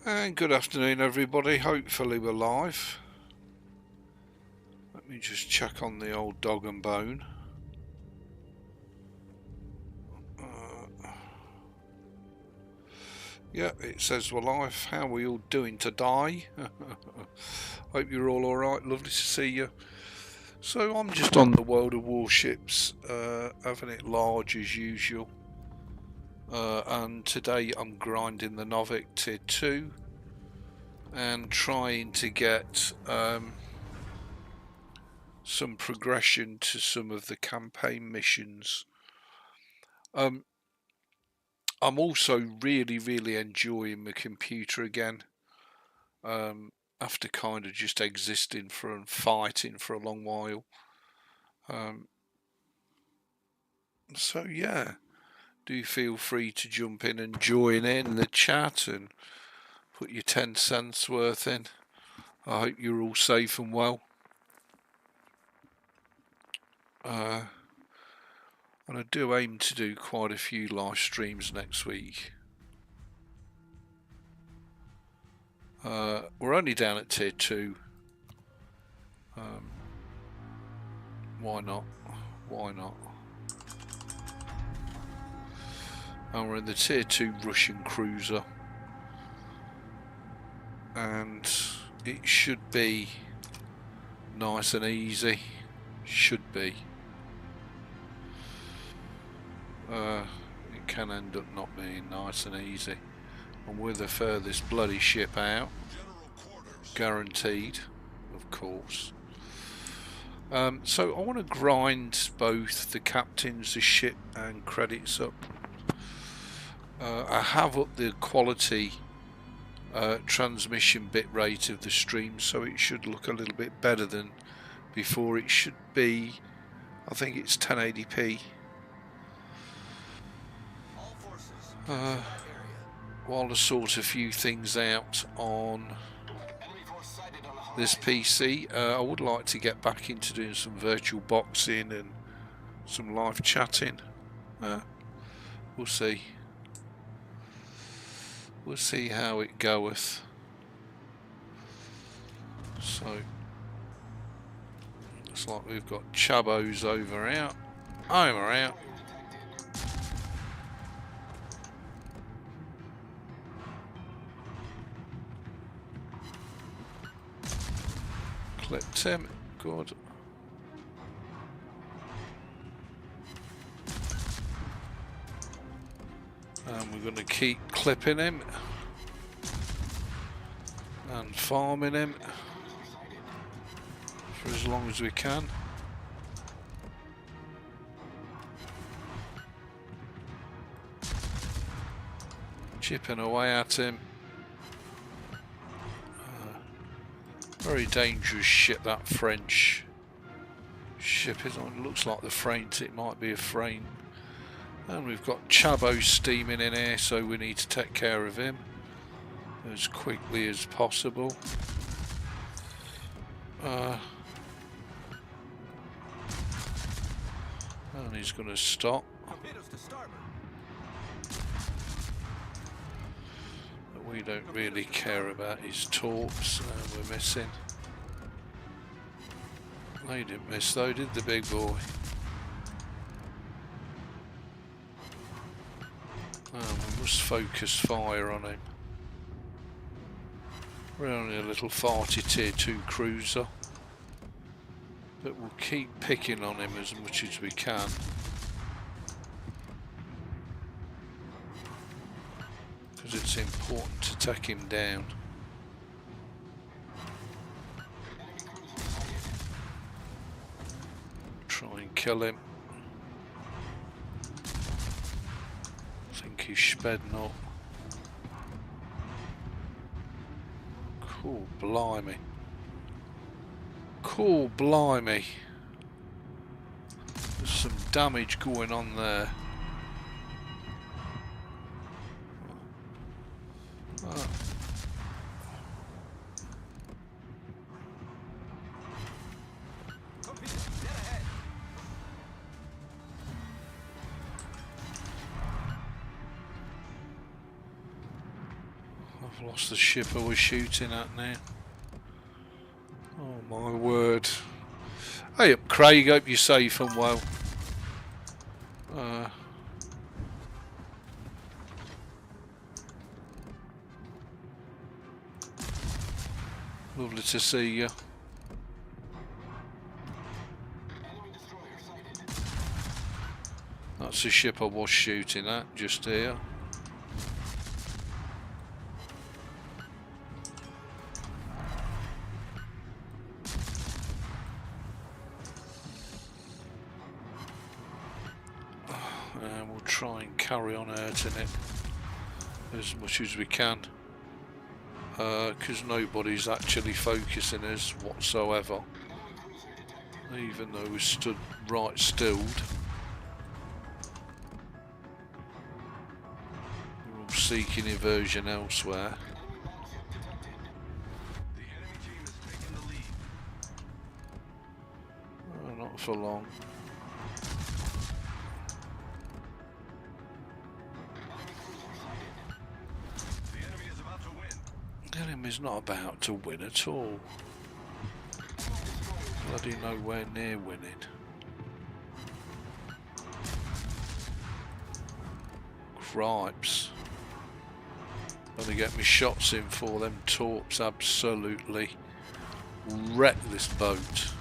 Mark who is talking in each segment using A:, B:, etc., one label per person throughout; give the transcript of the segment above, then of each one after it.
A: And good afternoon everybody, hopefully we're live. Let me just check on the old dog and bone. Yeah, it says we're live. How are we all doing today? Hope you're all alright, lovely to see you. So I'm just on the World of Warships, having it large as usual. And today I'm grinding the Novik Tier 2 and trying to get some progression to some of the campaign missions. I'm also really enjoying my computer again, after kind of just existing for and fighting for a long while. So yeah, do feel free to jump in and join in the chat and put your 10 cents worth in. I hope you're all safe and well. And I do aim to do quite a few live streams next week. We're only down at Tier 2. Why not? Why not? And we're in the Tier 2 Russian cruiser. And it should be nice and easy. Should be. It can end up not being nice and easy. And we're the furthest bloody ship out. Guaranteed, of course. So I want to grind both the captains, the ship and credits up. I have up the quality transmission bit rate of the stream, so it should look a little bit better than before. It should be, I think it's 1080p. While I sort a few things out on this PC, I would like to get back into doing some virtual boxing and some live chatting. We'll see. We'll see how it goeth. So looks like we've got Chabos over out. Over out. Clipped him. Good. And we're going to keep clipping him and farming him for as long as we can. Chipping away at him. Very dangerous ship, that French ship is on. It looks like the Fraint, it might be a Fraint. And we've got Chabo steaming in here, so we need to take care of him as quickly as possible. And he's going to stop. But we don't really care about his torps. We're missing. They didn't miss though, did the big boy? We must focus fire on him. We're only a little farty Tier 2 cruiser, but we'll keep picking on him as much as we can. Because it's important to take him down. Try and kill him. He's sped up. Cool blimey. Cool blimey. There's some damage going on there. I've lost the ship I was shooting at now. Oh my word. Hey up Craig, hope you're safe and well. Lovely to see you. That's the ship I was shooting at, just here. And we'll try and carry on hurting it as much as we can. Because nobody's actually focusing us whatsoever. Even though we're stood right stilled. We're all seeking diversion elsewhere. Oh, not for long. The enemy's not about to win at all. Bloody nowhere near winning. Cripes. Gotta get me shots in for them torps. Absolutely wreck this boat.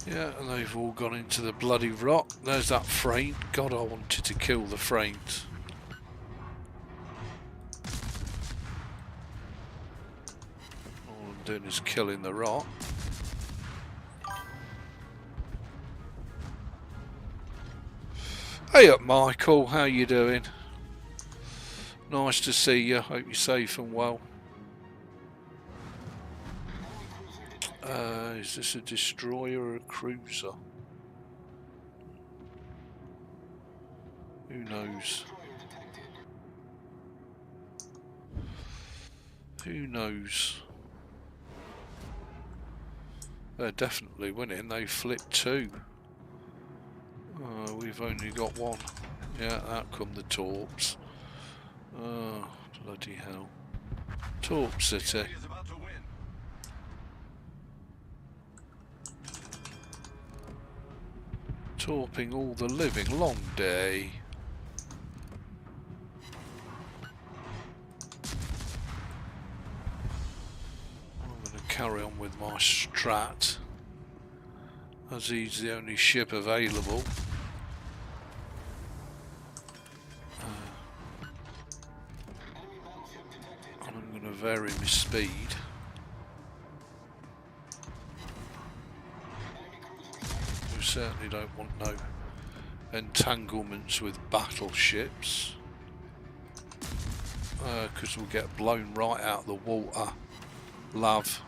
A: Yeah, and they've all gone into the bloody rock. There's that freight. God, I wanted to kill the freight. All I'm doing is killing the rock. Hey up, Michael. How you doing? Nice to see you. Hope you're safe and well. Is this a destroyer or a cruiser? Who knows? Who knows? They're definitely winning. They flipped two. We've only got one. Yeah, out come the torps. Oh, bloody hell. Torp City. Torping all the living long day. I'm going to carry on with my strat, as he's the only ship available. And I'm going to vary my speed. Certainly don't want no entanglements with battleships, because we'll get blown right out of the water. Love.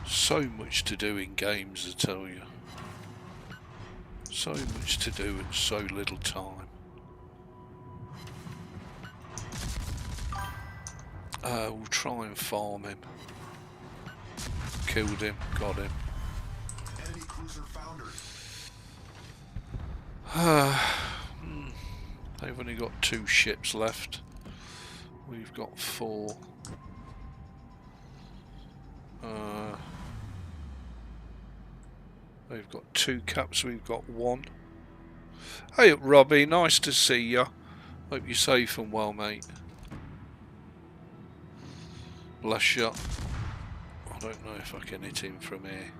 A: So much to do in games, I tell you. So much to do in so little time. We'll try and farm him. Killed him, got him. Enemy cruiser foundered. They've only got 2 ships left. We've got 4. They've got 2 caps, we've got 1. Hey up Robbie, nice to see you. Hope you're safe and well, mate. Bless you. I don't know if I can hit him from here.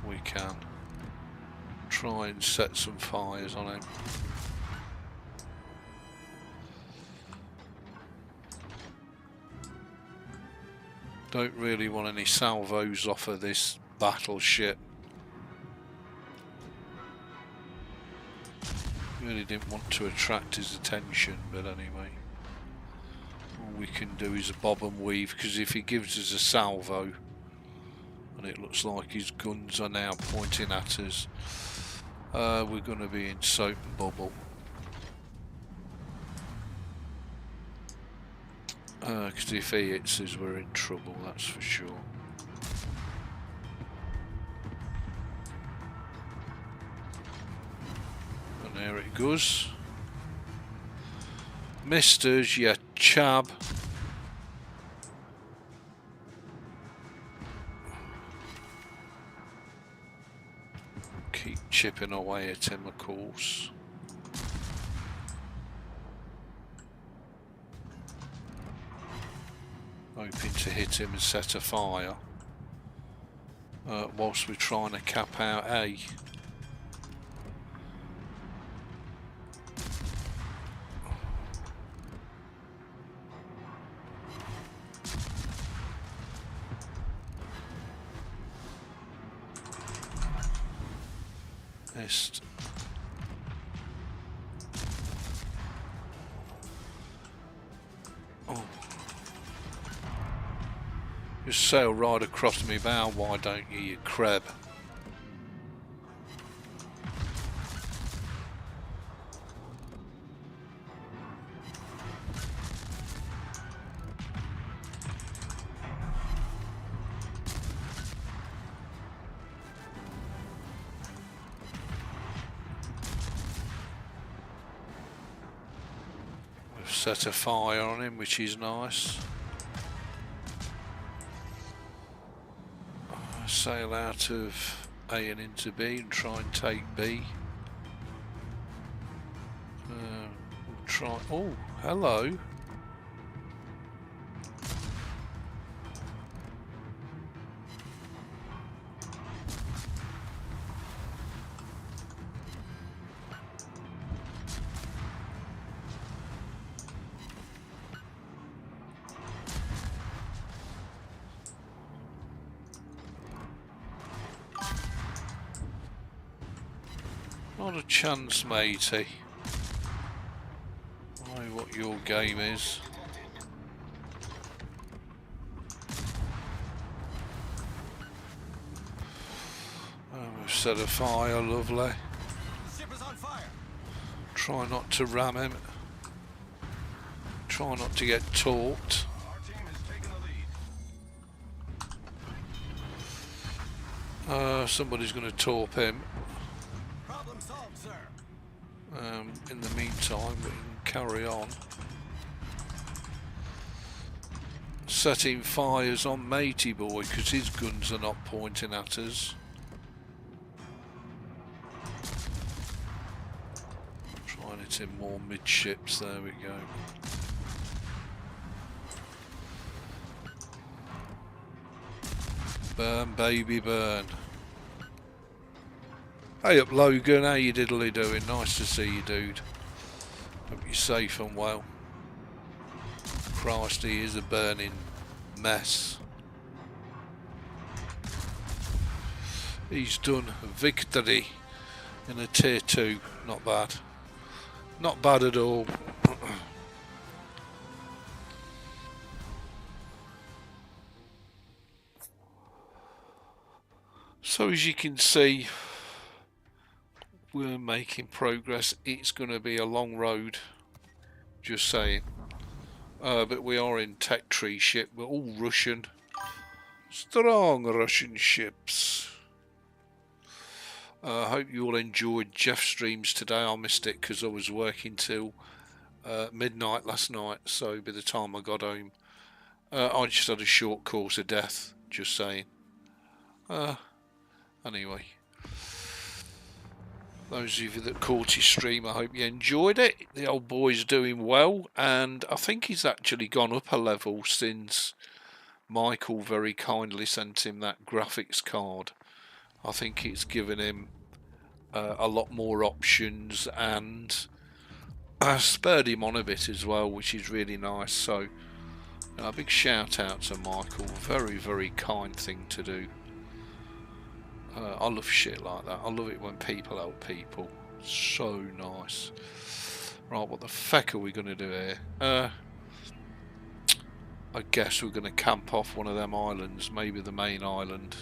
A: We can. Try and set some fires on him. Don't really want any salvos off of this battleship. Really didn't want to attract his attention, but anyway. All we can do is a bob and weave, because if he gives us a salvo and it looks like his guns are now pointing at us, we're going to be in soap and bubble. Because if he hits us, we're in trouble, that's for sure. And there it goes. Missed us, you chab. Keep chipping away at him, of course. Hoping to hit him and set a fire whilst we're trying to cap out A. Missed. Oh. Just sail right across me bow, why don't you, you crab? We've set a fire on him, which is nice. Sail out of A and into B and try and take B. We'll try. Oh, hello. Not a chance, matey. I know what your game is. Oh, we've set a fire, lovely.
B: Ship is on fire.
A: Try not to ram him. Try not to get torqued.
B: Our team has taken the lead.
A: Somebody's going to torp him.
B: Problem solved, sir.
A: In the meantime, we can carry on. Setting fires on matey boy because his guns are not pointing at us. Trying it in more midships, there we go. Burn, baby, burn. Hey up, Logan, how you diddly doing? Nice to see you, dude. Hope you're safe and well. Christ, he is a burning mess. He's done a victory in a tier 2. Not bad. Not bad at all. So as you can see, we're making progress. It's going to be a long road, just saying. But we are in tech tree ship. We're all Russian. Strong Russian ships. I hope you all enjoyed Jeff's streams today. I missed it because I was working till midnight last night. So by the time I got home, I just had a short course of death, just saying. Anyway. Those of you that caught his stream, I hope you enjoyed it. The old boy's doing well, and I think he's actually gone up a level since Michael very kindly sent him that graphics card. I think it's given him a lot more options and spurred him on a bit as well, which is really nice. So a big shout out to Michael. Very, very kind thing to do. I love shit like that. I love it when people help people. So nice. Right, what the feck are we going to do here? I guess we're going to camp off one of them islands, maybe the main island.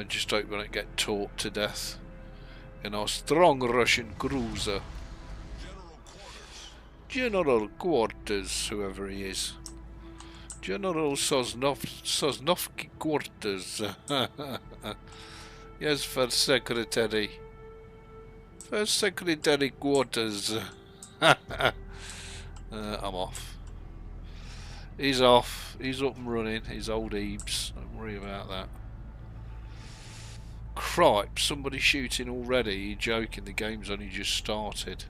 A: Just hope we don't get torped to death in our strong Russian cruiser. General Quarters, whoever he is. General Sosnovsky Quarters. Yes, First Secretary. First Secretary Quarters. I'm off. He's off. He's up and running. He's old Ebeez. Don't worry about that. Cripe, somebody shooting already. You're joking, the game's only just started.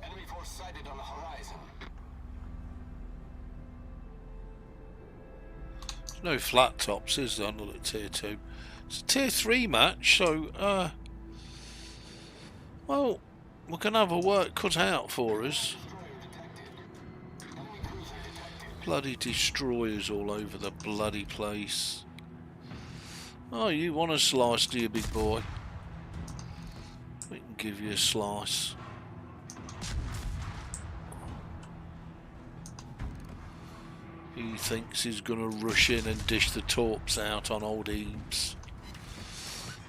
B: Enemy force sighted on the horizon.
A: There's no flat tops, is there, not at tier 2? It's a tier 3 match, so, well, we're going to have a work cut out for us. Bloody destroyers all over the bloody place. Oh, you want a slice, do you, big boy? We can give you a slice. He thinks he's going to rush in and dish the torps out on old Ebeez.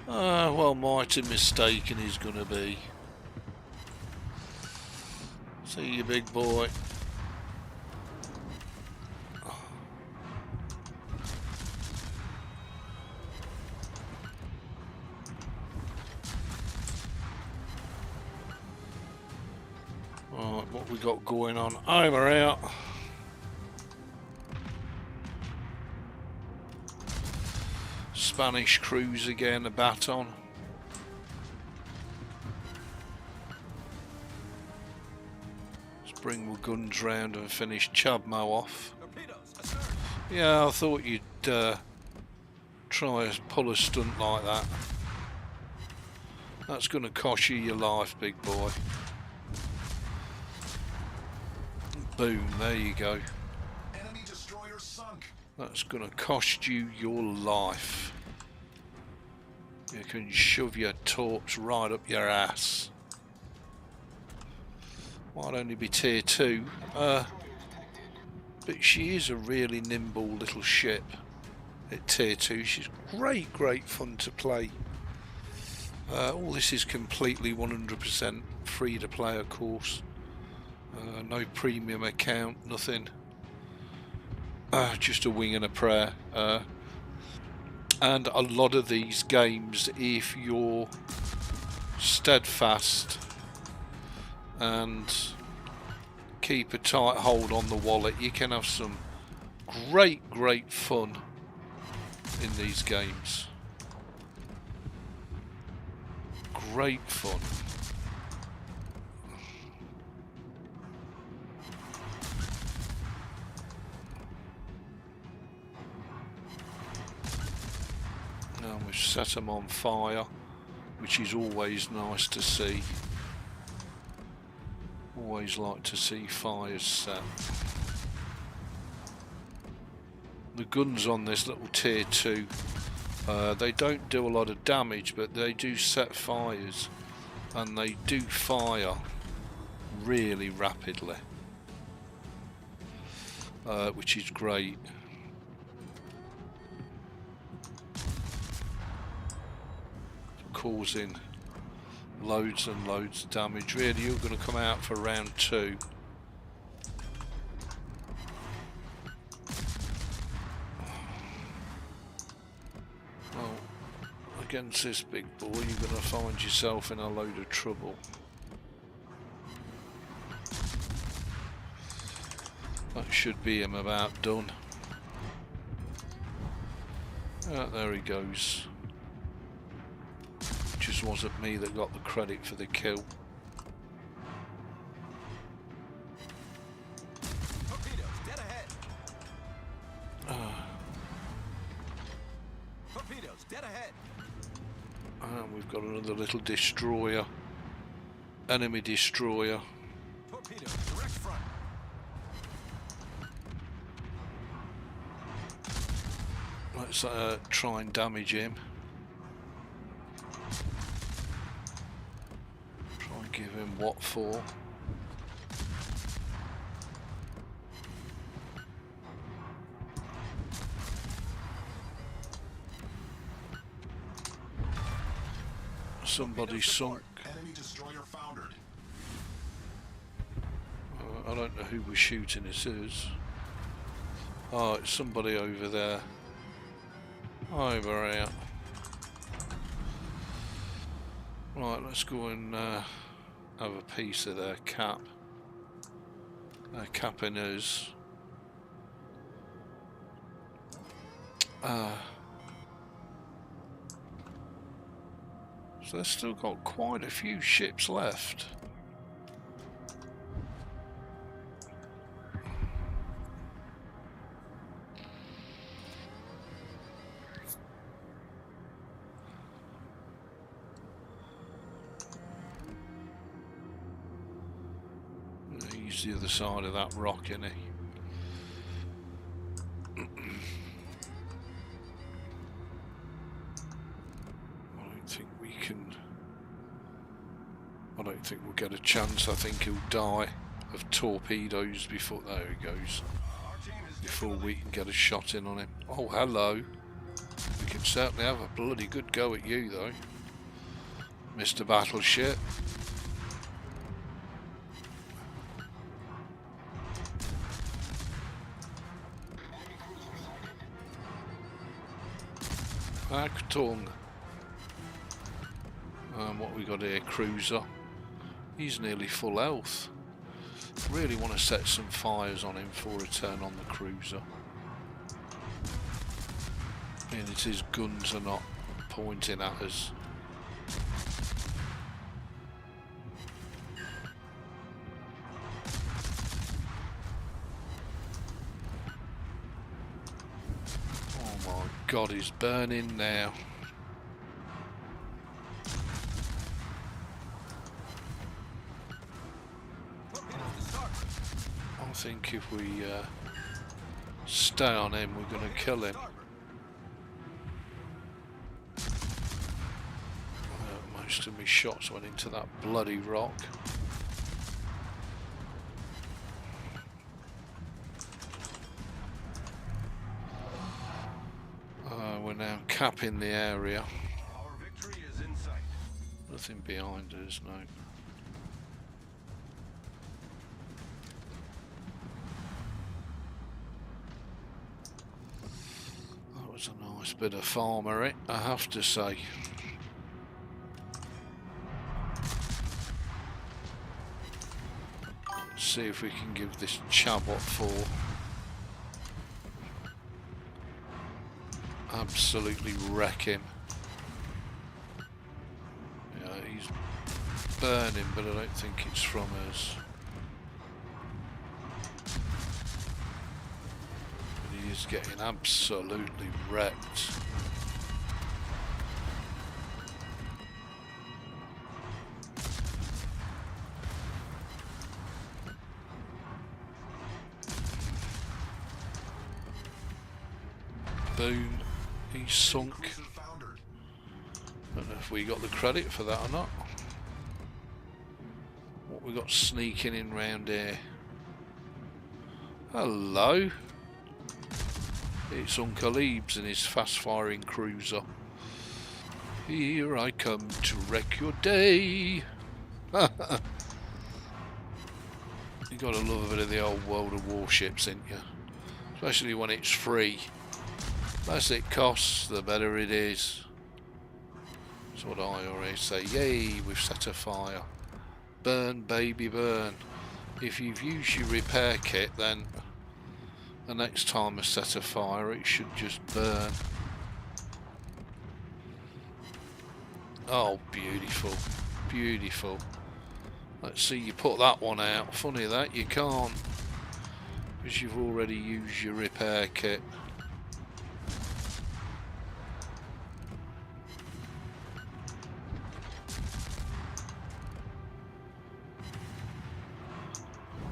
A: Well, mighty mistaken he's going to be. See you, big boy. Right, what we got going on? Over out. Spanish cruise again, a baton. Let's bring the guns round and finish Chabmo off. Yeah, I thought you'd try and pull a stunt like that. That's going to cost you your life, big boy. Boom, there you go.
B: Enemy destroyer sunk.
A: That's going to cost you your life. You can shove your torps right up your ass. Might only be tier 2, but she is a really nimble little ship at tier 2. She's great fun to play. All this is completely 100% free to play, of course. No premium account, nothing. Just a wing and a prayer. And a lot of these games, if you're steadfast and keep a tight hold on the wallet, you can have some great fun in these games. Great fun. Now we've set them on fire, which is always nice to see. Always like to see fires set. The guns on this little tier 2, they don't do a lot of damage, but they do set fires, and they do fire really rapidly, which is great. Causing loads and loads of damage. Really, you're going to come out for round 2. Well, against this big boy, you're going to find yourself in a load of trouble. That should be him about done. There he goes. Just wasn't me that got the credit for the kill.
B: Torpedoes dead ahead. Torpedoes dead ahead.
A: And we've got another little destroyer. Enemy destroyer.
B: Torpedoes direct front.
A: Let's try and damage him. what for. Somebody sunk.
B: Enemy destroyer foundered.
A: I don't know who we're shooting this is. Oh, it's somebody over there. Over here. Right, let's go and have a piece of their cap. They're capping us. So they've still got quite a few ships left. He's the other side of that rock, isn't he? I don't think we'll get a chance. I think he'll die of torpedoes before... There he goes. Before we can get a shot in on him. Oh, hello. We can certainly have a bloody good go at you, though, Mr. Battleship. Achtung. What we got here? Cruiser. He's nearly full health. Really want to set some fires on him before I turn on the cruiser. And his guns are not pointing at us. Oh my God, he's burning now. I think if we stay on him, we're going to kill him. Most of my shots went into that bloody rock. We're now capping the area.
B: Our victory is in sight.
A: Nothing behind us, no. A nice bit of farmery, I have to say. Let's see if we can give this Chabot 4 absolutely wreck him. Yeah, he's burning, but I don't think it's from us. He's getting absolutely wrecked. Boom. He's sunk. Don't know if we got the credit for that or not. What we got sneaking in round here? Hello. It's Uncle Ebeez and his fast-firing cruiser. Here I come to wreck your day. You gotta love a bit of the old World of Warships, ain't you? Especially when it's free. The less it costs, the better it is. That's what I always say. Yay, we've set a fire. Burn, baby, burn. If you've used your repair kit, then the next time I set a fire, it should just burn. Oh, beautiful. Beautiful. Let's see you put that one out. Funny that, you can't. Because you've already used your repair kit.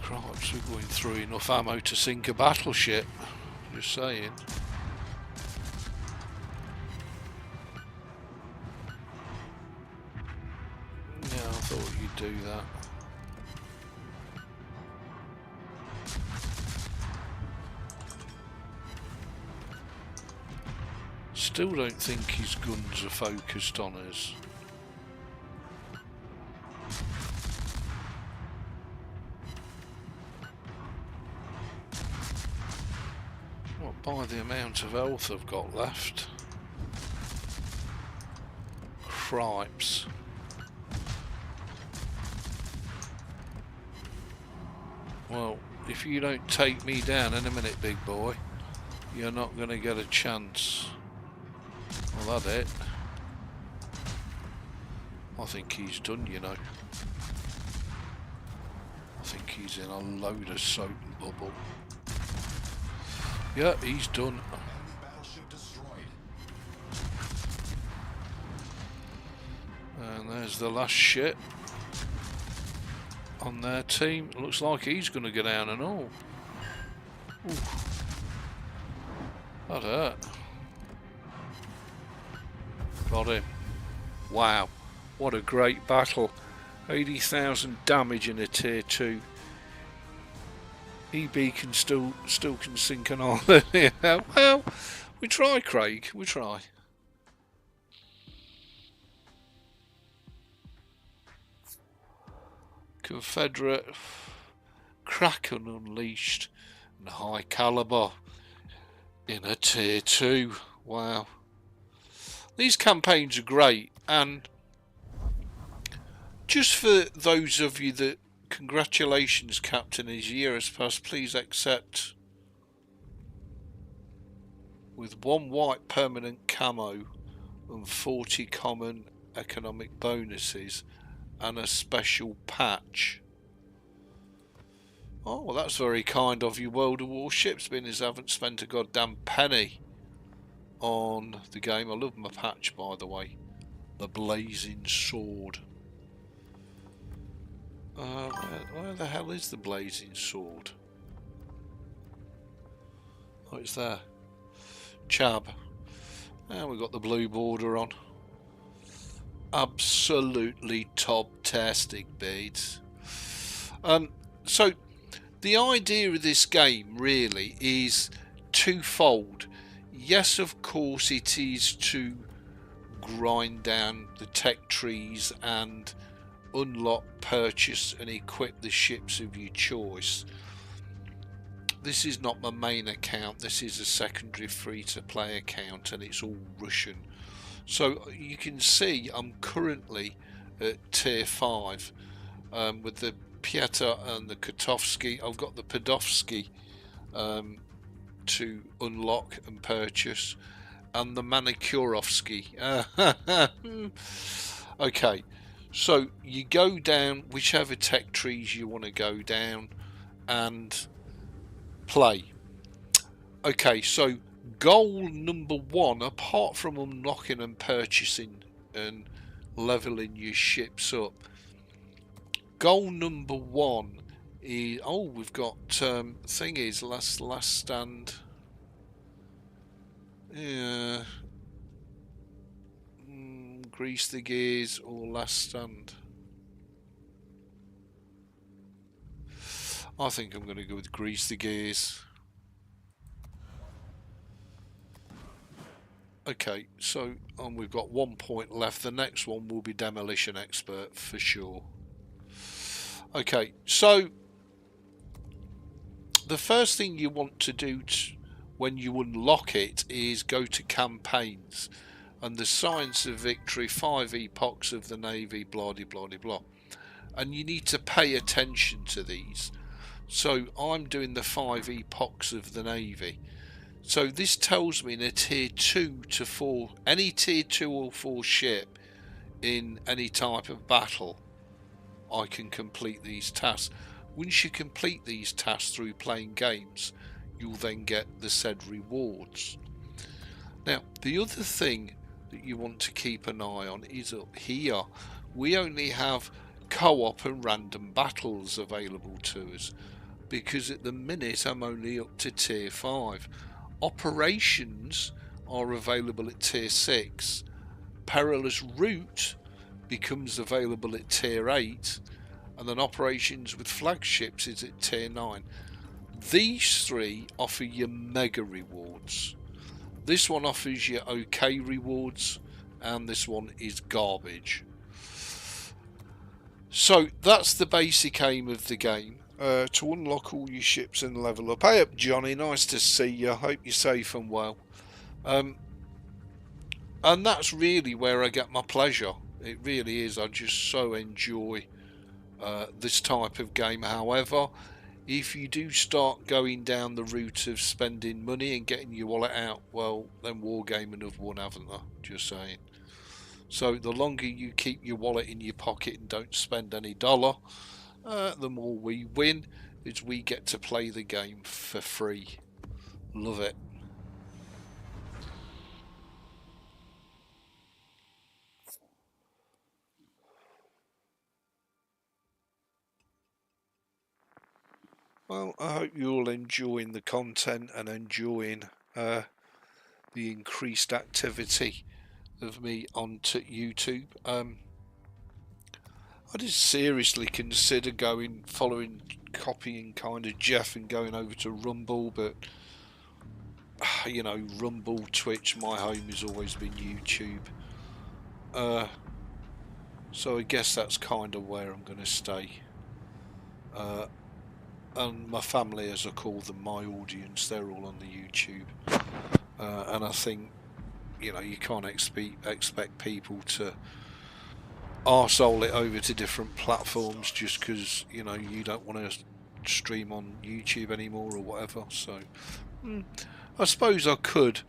A: Cripes, we're going through enough ammo to sink a battleship. Just saying. Yeah, I thought you'd do that. Still don't think his guns are focused on us. Not by the amount of health I've got left. Cripes. Well, if you don't take me down in a minute, big boy, you're not going to get a chance. Well, that's it. I think he's done, you know. I think he's in a load of soap and bubble. Yeah, he's done.
B: Battleship destroyed.
A: And there's the last shit on their team. Looks like he's going to go down and all. Ooh. That hurt. Got him. Wow, what a great battle. 80,000 damage in a tier 2. EB can still can sink an island. Yeah, well, we try, Craig, we try. Confederate Kraken unleashed and high caliber in a tier 2. Wow. These campaigns are great, and just for those of you that, congratulations, Captain, his year has passed, please accept with 1 white permanent camo and 40 common economic bonuses and a special patch. Oh, well, that's very kind of you, World of Warships, being as I haven't spent a goddamn penny on the game. I love my patch, by the way. The Blazing Sword. Where the hell is the Blazing Sword? Oh, it's there. Chab. And we've got the blue border on. Absolutely top-tastic beads. So, the idea of this game really is twofold. Yes, of course, it is to grind down the tech trees and unlock, purchase and equip the ships of your choice. This is not my main account, this is a secondary free-to-play account, and it's all Russian. So you can see I'm currently at tier 5 with the Pieta and the Kotovsky. I've got the Podovsky to unlock and purchase, and the Manikurovsky. Okay, so you go down whichever tech trees you want to go down and play. Okay, so goal number 1, apart from unlocking and purchasing and leveling your ships up, goal number 1 is, oh, we've got thing is last stand. Yeah, grease the gears or last stand. I think I'm going to go with grease the gears. Okay, so we've got 1 point left. The next one will be demolition expert for sure. Okay, so the first thing you want to do when you unlock it is go to campaigns and the Science of Victory, 5 epochs of the Navy, blah de blah de blah, and you need to pay attention to these. So I'm doing the 5 epochs of the Navy. So this tells me in a tier 2 to 4, any tier 2 or 4 ship in any type of battle, I can complete these tasks. Once you complete these tasks through playing games, you'll then get the said rewards. Now, the other thing that you want to keep an eye on is up here. We only have co-op and random battles available to us, because at the minute I'm only up to tier 5. Operations are available at tier 6. Perilous Route becomes available at tier 8, and then operations with flagships is at tier 9. These 3 offer you mega rewards. This one offers you okay rewards, and this one is garbage. So that's the basic aim of the game, to unlock all your ships and level up. Hey up, Johnny, nice to see you. Hope you're safe and well. And that's really where I get my pleasure. It really is. I just so enjoy this type of game. However, if you do start going down the route of spending money and getting your wallet out, well, then Wargaming have won, haven't they? Just saying. So the longer you keep your wallet in your pocket and don't spend any dollar, the more we win, as we get to play the game for free. Love it. Well, I hope you're all enjoying the content and enjoying the increased activity of me onto YouTube. I did seriously consider copying kind of Jeff and going over to Rumble, but you know, Rumble, Twitch, my home has always been YouTube. So I guess that's kind of where I'm going to stay. And my family, as I call them, my audience, they're all on the YouTube. And I think, you know, you can't expect people to arsehole it over to different platforms just because, you know, you don't want to stream on YouTube anymore or whatever. So I suppose I could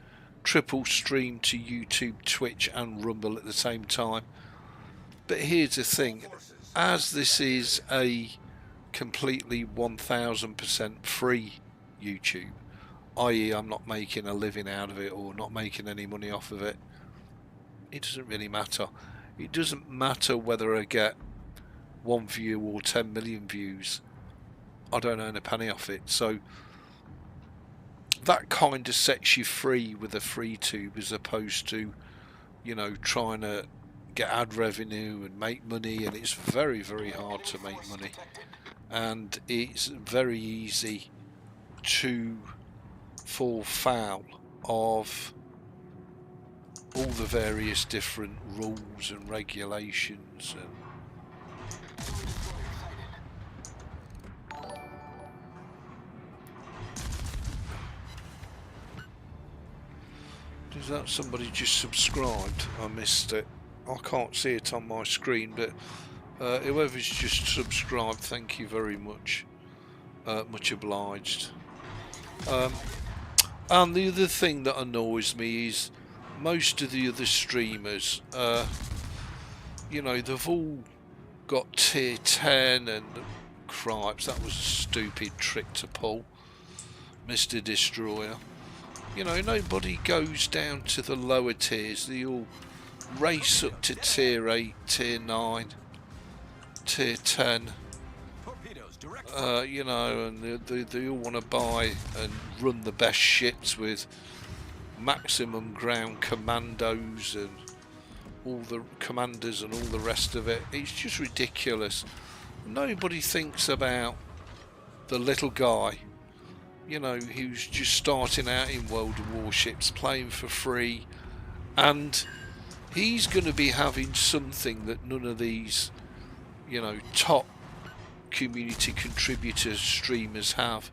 A: triple stream to YouTube, Twitch and Rumble at the same time. But here's the thing, as this is a completely 1000% free YouTube, i.e. I'm not making a living out of it or not making any money off of it, it doesn't really matter. It doesn't matter whether I get 1 view or 10 million views. I don't earn a penny off it. So that kind of sets you free with a free tube, as opposed to, you know, trying to get ad revenue and make money. And it's very, very hard to make money, and it's very easy to fall foul of all the various different rules and regulations. And is that somebody just subscribed? I missed it. I can't see it on my screen, but whoever's just subscribed, thank you very much. Much obliged. And the other thing that annoys me is most of the other streamers, you know, they've all got tier 10 and cripes, that was a stupid trick to pull, Mr. Destroyer. You know, nobody goes down to the lower tiers. They all race up to tier 8, tier 9, tier 10. You know, and they all want to buy and run the best ships with maximum ground commandos and all the commanders and all the rest of it. It's just ridiculous. Nobody thinks about the little guy, you know, who's just starting out in World of Warships, playing for free, and he's going to be having something that none of these, you know, top community contributor streamers have,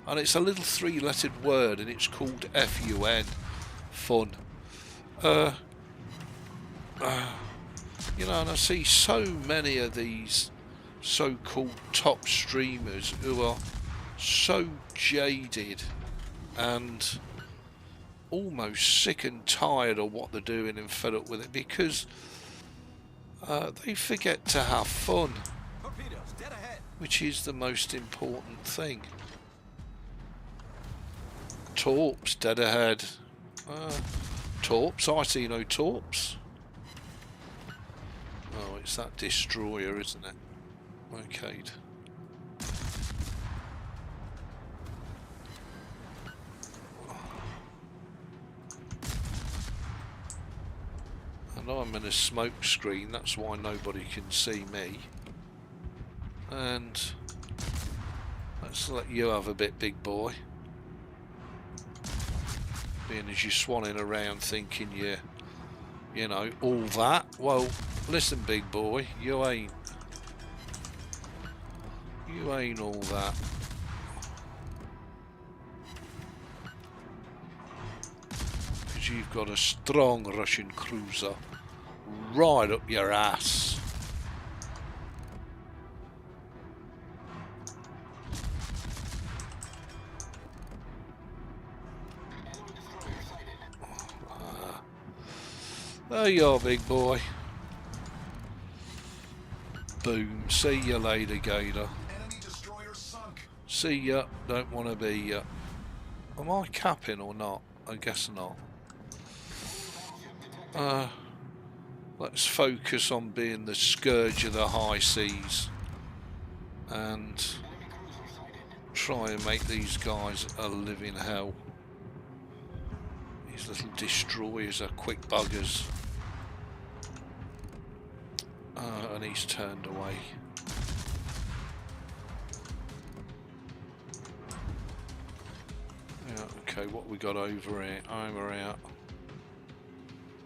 A: and it's a little 3-lettered word, and it's called FUN, fun. You know, and I see so many of these so-called top streamers who are so jaded and almost sick and tired of what they're doing and fed up with it, because they forget to have fun, which is the most important thing. Torps dead ahead. Torps? I see no torps. Oh, it's that destroyer, isn't it? Okay. I know I'm in a smoke screen, that's why nobody can see me. And let's let you have a bit, big boy. Being as you're swanning around thinking you know, all that. Well, listen, big boy, you ain't all that. Because you've got a strong Russian cruiser right up your ass. There you are, big boy. Boom. See you later, Gator.
B: Enemy destroyer sunk.
A: See ya. Don't want to be ya. Am I capping or not? I guess not. Let's focus on being the scourge of the high seas and try and make these guys a living hell. These little destroyers are quick buggers. And he's turned away. Yeah, okay, what we got over here? Over out.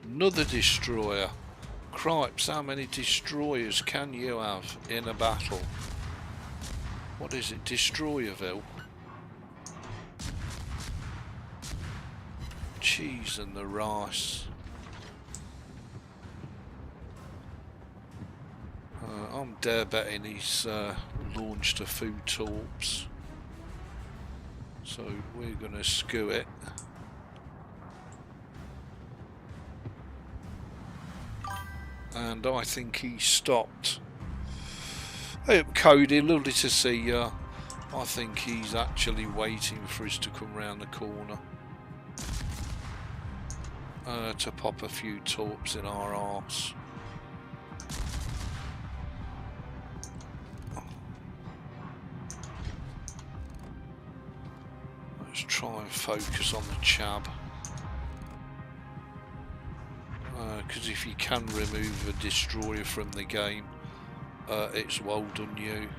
A: Another destroyer. Cripes, how many destroyers can you have in a battle? What is it? Destroyerville? Cheese and the rice. I'm dare betting he's launched a food torps. So we're going to skew it. And I think he stopped. Hey up, Cody, lovely to see you. I think he's actually waiting for us to come round the corner. To pop a few torps in our arse. Let's try and focus on the chab. Because if you can remove a destroyer from the game, it's well done you.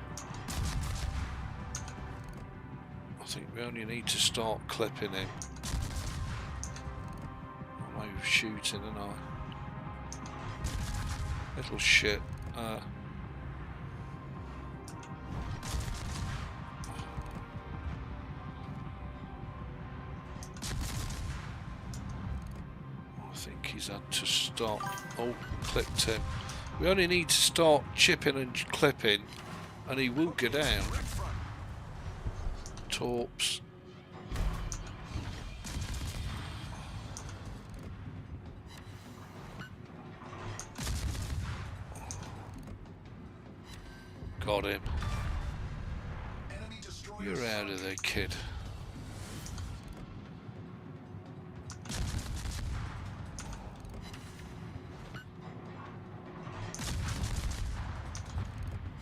A: I think we only need to start clipping him. I'm overshooting, and I little shit. He's had to stop. Oh, clipped him. We only need to start chipping and clipping and he will go down. Torps. Got him. You're out of there, kid.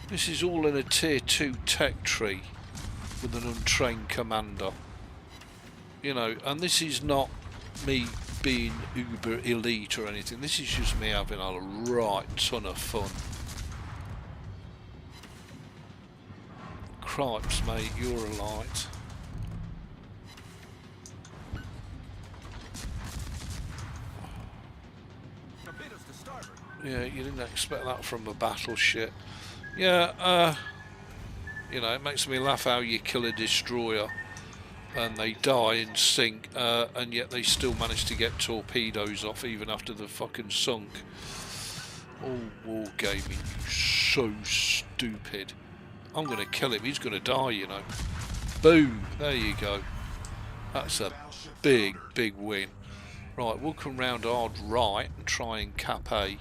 A: This is all in a tier 2 tech tree with an untrained commander. You know, and this is not me being uber elite or anything. This is just me having a right ton of fun. Cripes, mate, you're a light. Yeah, you didn't expect that from a battleship. Yeah, you know, it makes me laugh how you kill a destroyer and they die and sink, and yet they still manage to get torpedoes off even after they're fucking sunk. Oh, wargaming, you so stupid. I'm going to kill him, he's going to die, you know. Boom, there you go. That's a big, big win. Right, we'll come round hard right and try and cap A.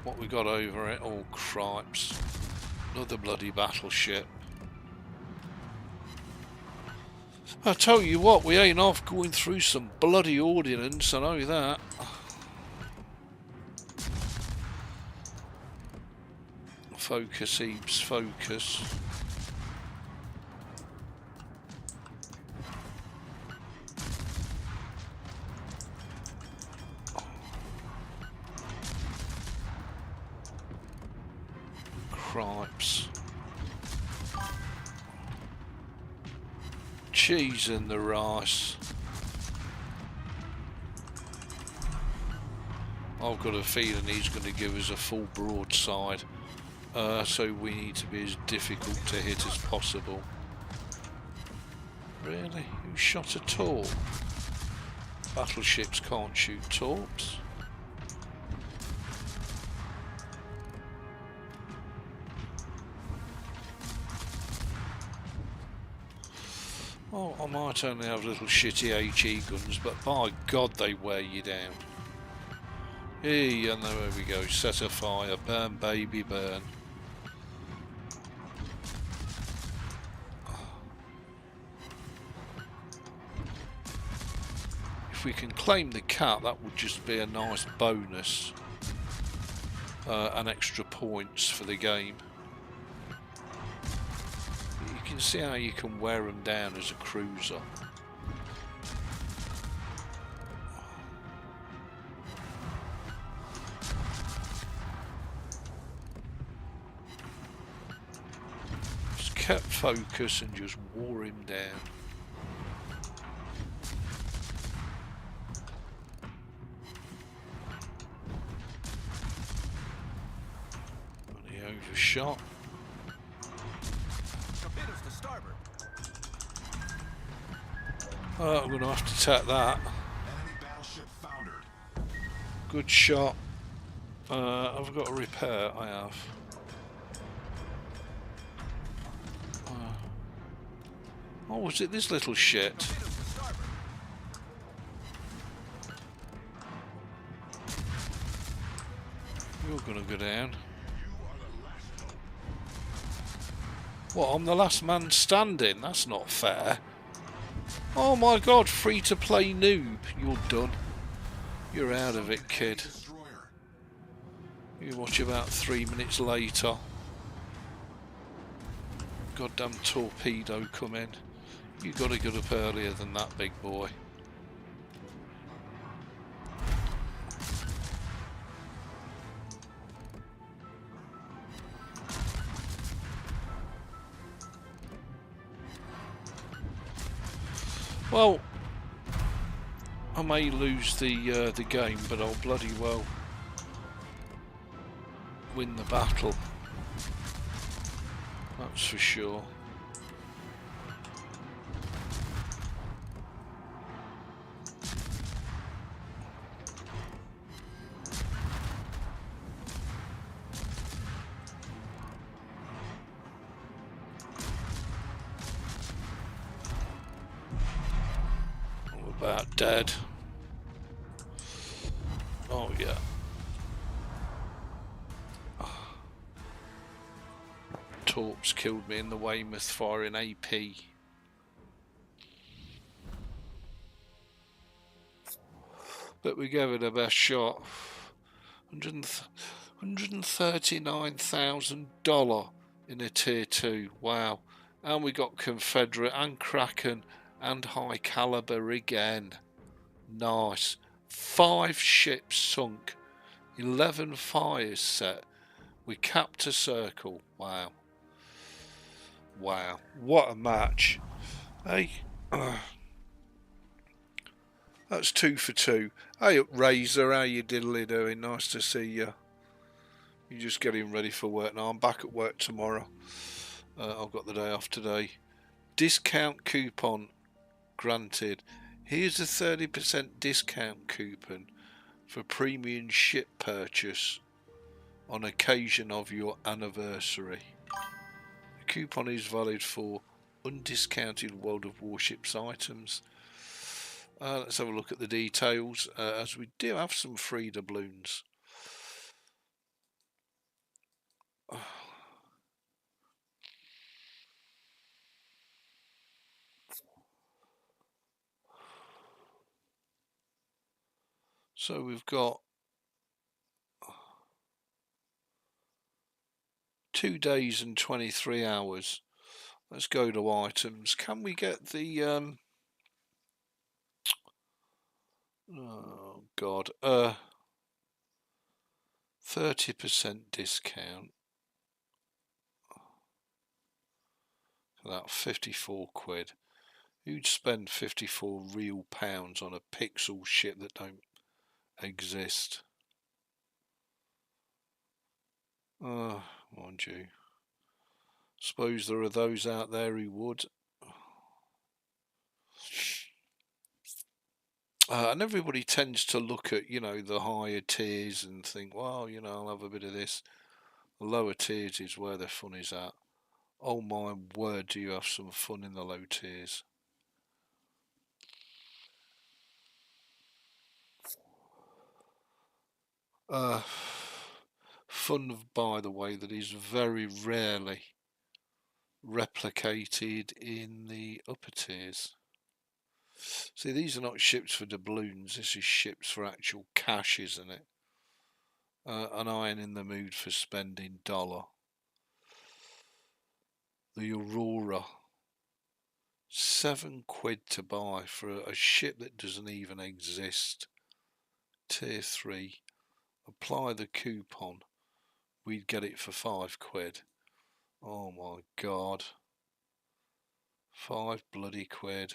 A: What we got over it? Oh, cripes. Another bloody battleship. I tell you what, we ain't off going through some bloody ordnance, I know that. Focus, Ebeez, focus. Cripes. Cheese and the rice. I've got a feeling he's going to give us a full broadside. So we need to be as difficult to hit as possible. Really? Who shot a torp? Battleships can't shoot torps. Oh, I might only have little shitty HE guns, but by God they wear you down. Hey, and there we go, set a fire, burn baby burn. If we can claim the cat, that would just be a nice bonus. And extra points for the game. You can see how you can wear them down as a cruiser. Just kept focus and just wore him down. And he overshot. Oh, I'm going to have to take that.
B: Enemy battleship foundered.
A: Good shot. I've got a repair. I have. Oh, was it this little shit? You're going to go down. What, I'm the last man standing? That's not fair. Oh my God, free to play noob. You're done. You're out of it, kid. You watch about 3 minutes later. Goddamn torpedo come in. You got to get up earlier than that, big boy. Well, I may lose the game, but I'll bloody well win the battle. That's for sure. About dead. Oh yeah. Torps killed me in the Weymouth firing AP. But we gave it a best shot. $139,000 in a tier 2. Wow. And we got Confederate and Kraken and high caliber again. Nice. 5 ships sunk. 11 fires set. We capped a circle. Wow. Wow. What a match. Hey. That's 2 for 2. Hey up Razor, how you diddly doing? Nice to see you. You're just getting ready for work now. I'm back at work tomorrow. I've got the day off today. Discount coupon granted. Here's a 30% discount coupon for premium ship purchase on occasion of your anniversary. The coupon is valid for undiscounted World of Warships items. Let's have a look at the details, as we do have some free doubloons. So we've got 2 days and 23 hours. Let's go to items. Can we get the oh God, 30% discount? About 54 quid. Who'd spend 54 real pounds on a pixel ship that don't exist? Mind you. Suppose there are those out there who would. And everybody tends to look at, you know, the higher tiers and think, well, you know, I'll have a bit of this. The lower tiers is where the fun is at. Oh my word, do you have some fun in the low tiers. Fun, by the way, that is very rarely replicated in the upper tiers. See, these are not ships for doubloons, this is ships for actual cash, isn't it? And I ain't in the mood for spending dollar. The Aurora, £7 to buy for a ship that doesn't even exist. Tier 3, apply the coupon, we'd get it for £5. Oh my god, 5 bloody quid.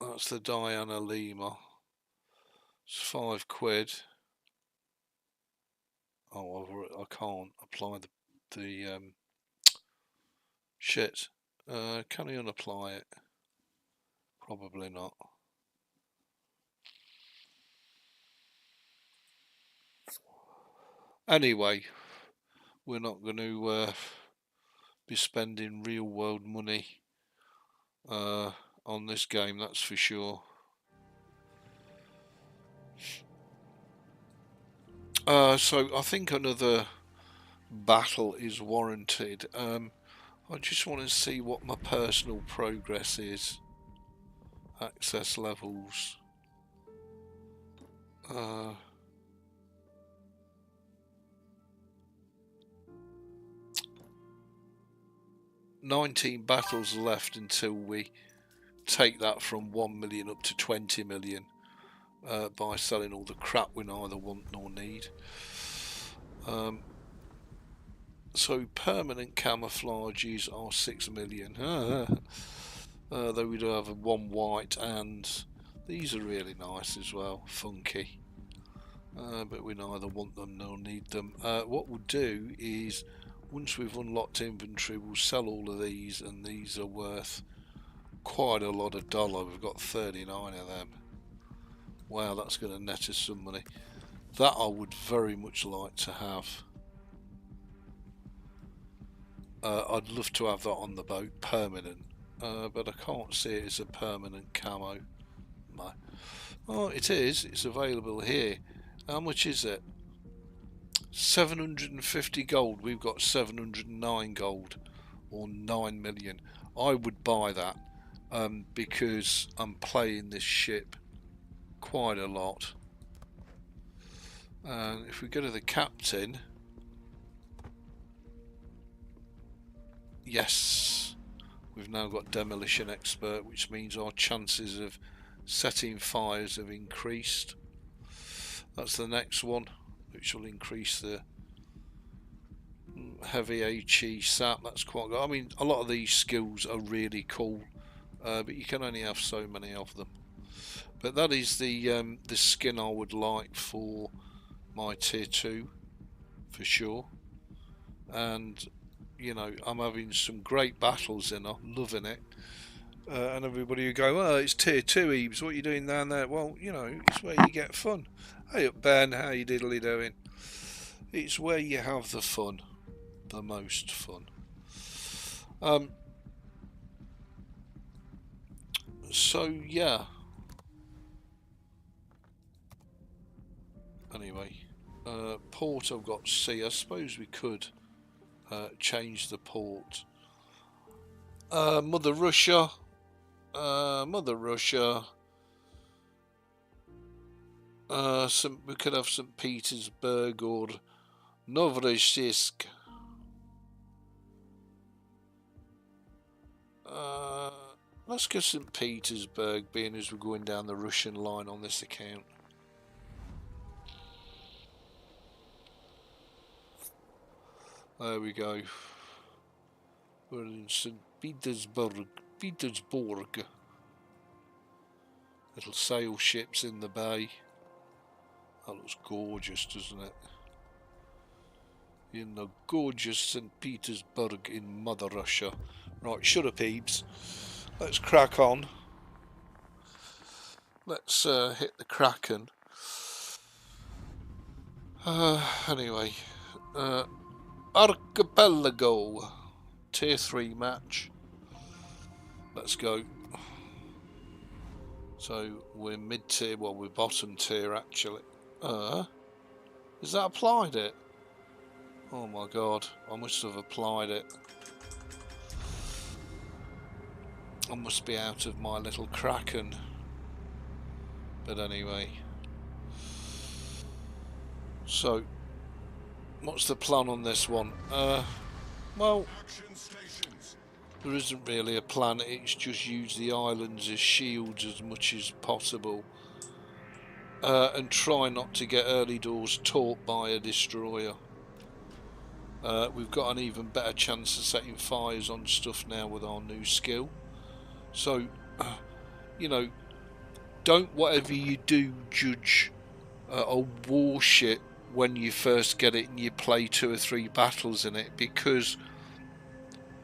A: That's the Diana Lima. It's £5. Oh, I can't apply the shit. Can I unapply it? Probably not. Anyway, we're not going to be spending real world money on this game, that's for sure. So I think another battle is warranted. I just want to see what my personal progress is. Access levels. 19 battles left until we take that from 1 million up to 20 million by selling all the crap we neither want nor need. So permanent camouflages are 6 million. Though we do have one white, and these are really nice as well, funky. But we neither want them nor need them. What we'll do is, once we've unlocked inventory, we'll sell all of these, and these are worth quite a lot of dollar. We've got 39 of them. Wow, that's going to net us some money. That I would very much like to have. I'd love to have that on the boat, permanent, but I can't see it as a permanent camo. No. Oh, it is. It's available here. How much is it? 750 gold. We've got 709 gold, or 9 million. I would buy that because I'm playing this ship quite a lot. And if we go to the captain, yes, we've now got demolition expert, which means our chances of setting fires have increased. That's the next one, which will increase the heavy HE sap. That's quite good. I mean, a lot of these skills are really cool, but you can only have so many of them. But that is the skin I would like for my tier 2 for sure. And you know, I'm having some great battles in, I'm loving it. And everybody would go, oh, it's tier 2, Ebeez, what are you doing down there? Well, you know, it's where you get fun. Hey up, Ben, how you diddly doing? It's where you have the fun, the most fun. So yeah. Anyway, port I've got C. I suppose we could change the port. Mother Russia. Mother Russia. We could have St. Petersburg or Novorossiysk. Let's go St. Petersburg, being as we're going down the Russian line on this account. There we go. We're in St. Petersburg. Little sail ships in the bay. That looks gorgeous, doesn't it? In the gorgeous St. Petersburg in Mother Russia. Right, shut up, Ebeez. Let's crack on. Let's hit the Kraken. Anyway, Archipelago Tier 3 match. Let's go. So we're mid-tier, well we're bottom tier actually. Has that applied it? Oh my god, I must have applied it. I must be out of my little Kraken. But anyway. So, what's the plan on this one? Well, there isn't really a plan, it's just use the islands as shields as much as possible. And try not to get early doors taught by a destroyer. We've got an even better chance of setting fires on stuff now with our new skill. So, you know, don't whatever you do judge a warship when you first get it and you play 2 or 3 battles in it, because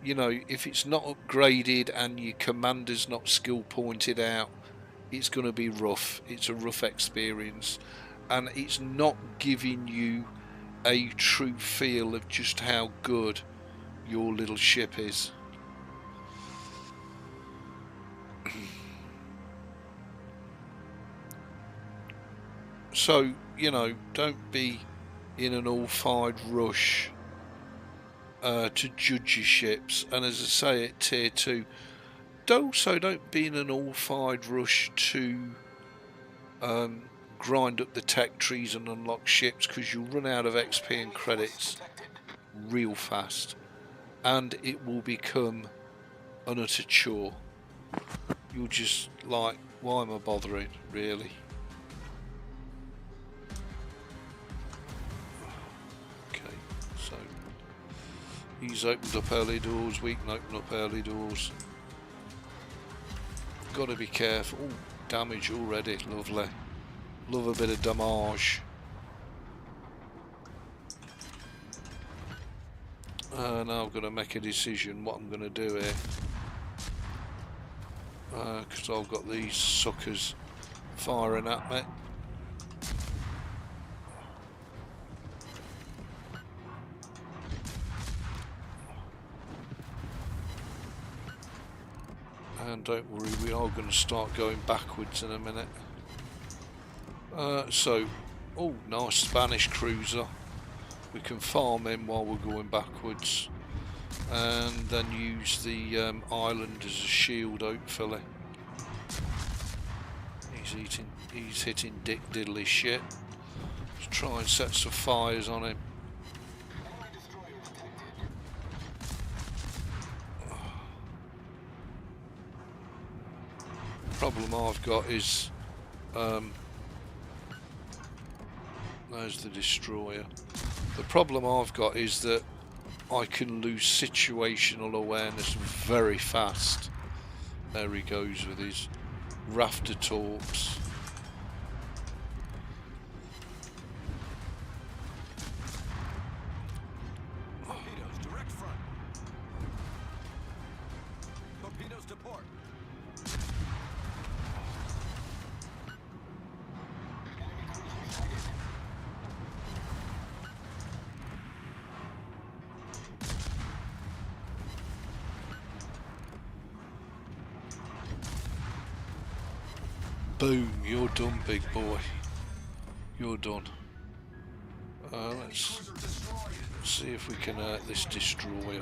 A: you know, if it's not upgraded and your commander's not skill pointed out, it's going to be rough. It's a rough experience, and it's not giving you a true feel of just how good your little ship is. So, you know, don't be in an all-fired rush to judge your ships. And as I say, at tier 2, don't be in an all-fired rush to grind up the tech trees and unlock ships, because you'll run out of XP and credits real fast, and it will become an utter chore. You'll just like, why am I bothering, really? Okay, so he's opened up early doors, we can open up early doors. Got to be careful. Ooh, damage already, lovely. Love a bit of damage. Now I've got to make a decision what I'm going to do here. Because I've got these suckers firing at me. And don't worry, we are going to start going backwards in a minute. Oh, nice Spanish cruiser. We can farm him while we're going backwards, and then use the island as a shield, hopefully. He's hitting dick diddly shit. Let's try and set some fires on him. Problem I've got is there's the destroyer. The problem I've got is that I can lose situational awareness very fast. There he goes with his rafter torps.
B: Torpedoes, direct front. Torpedoes to port.
A: Boom, you're done, big boy. You're done. Let's see if we can hurt this destroyer.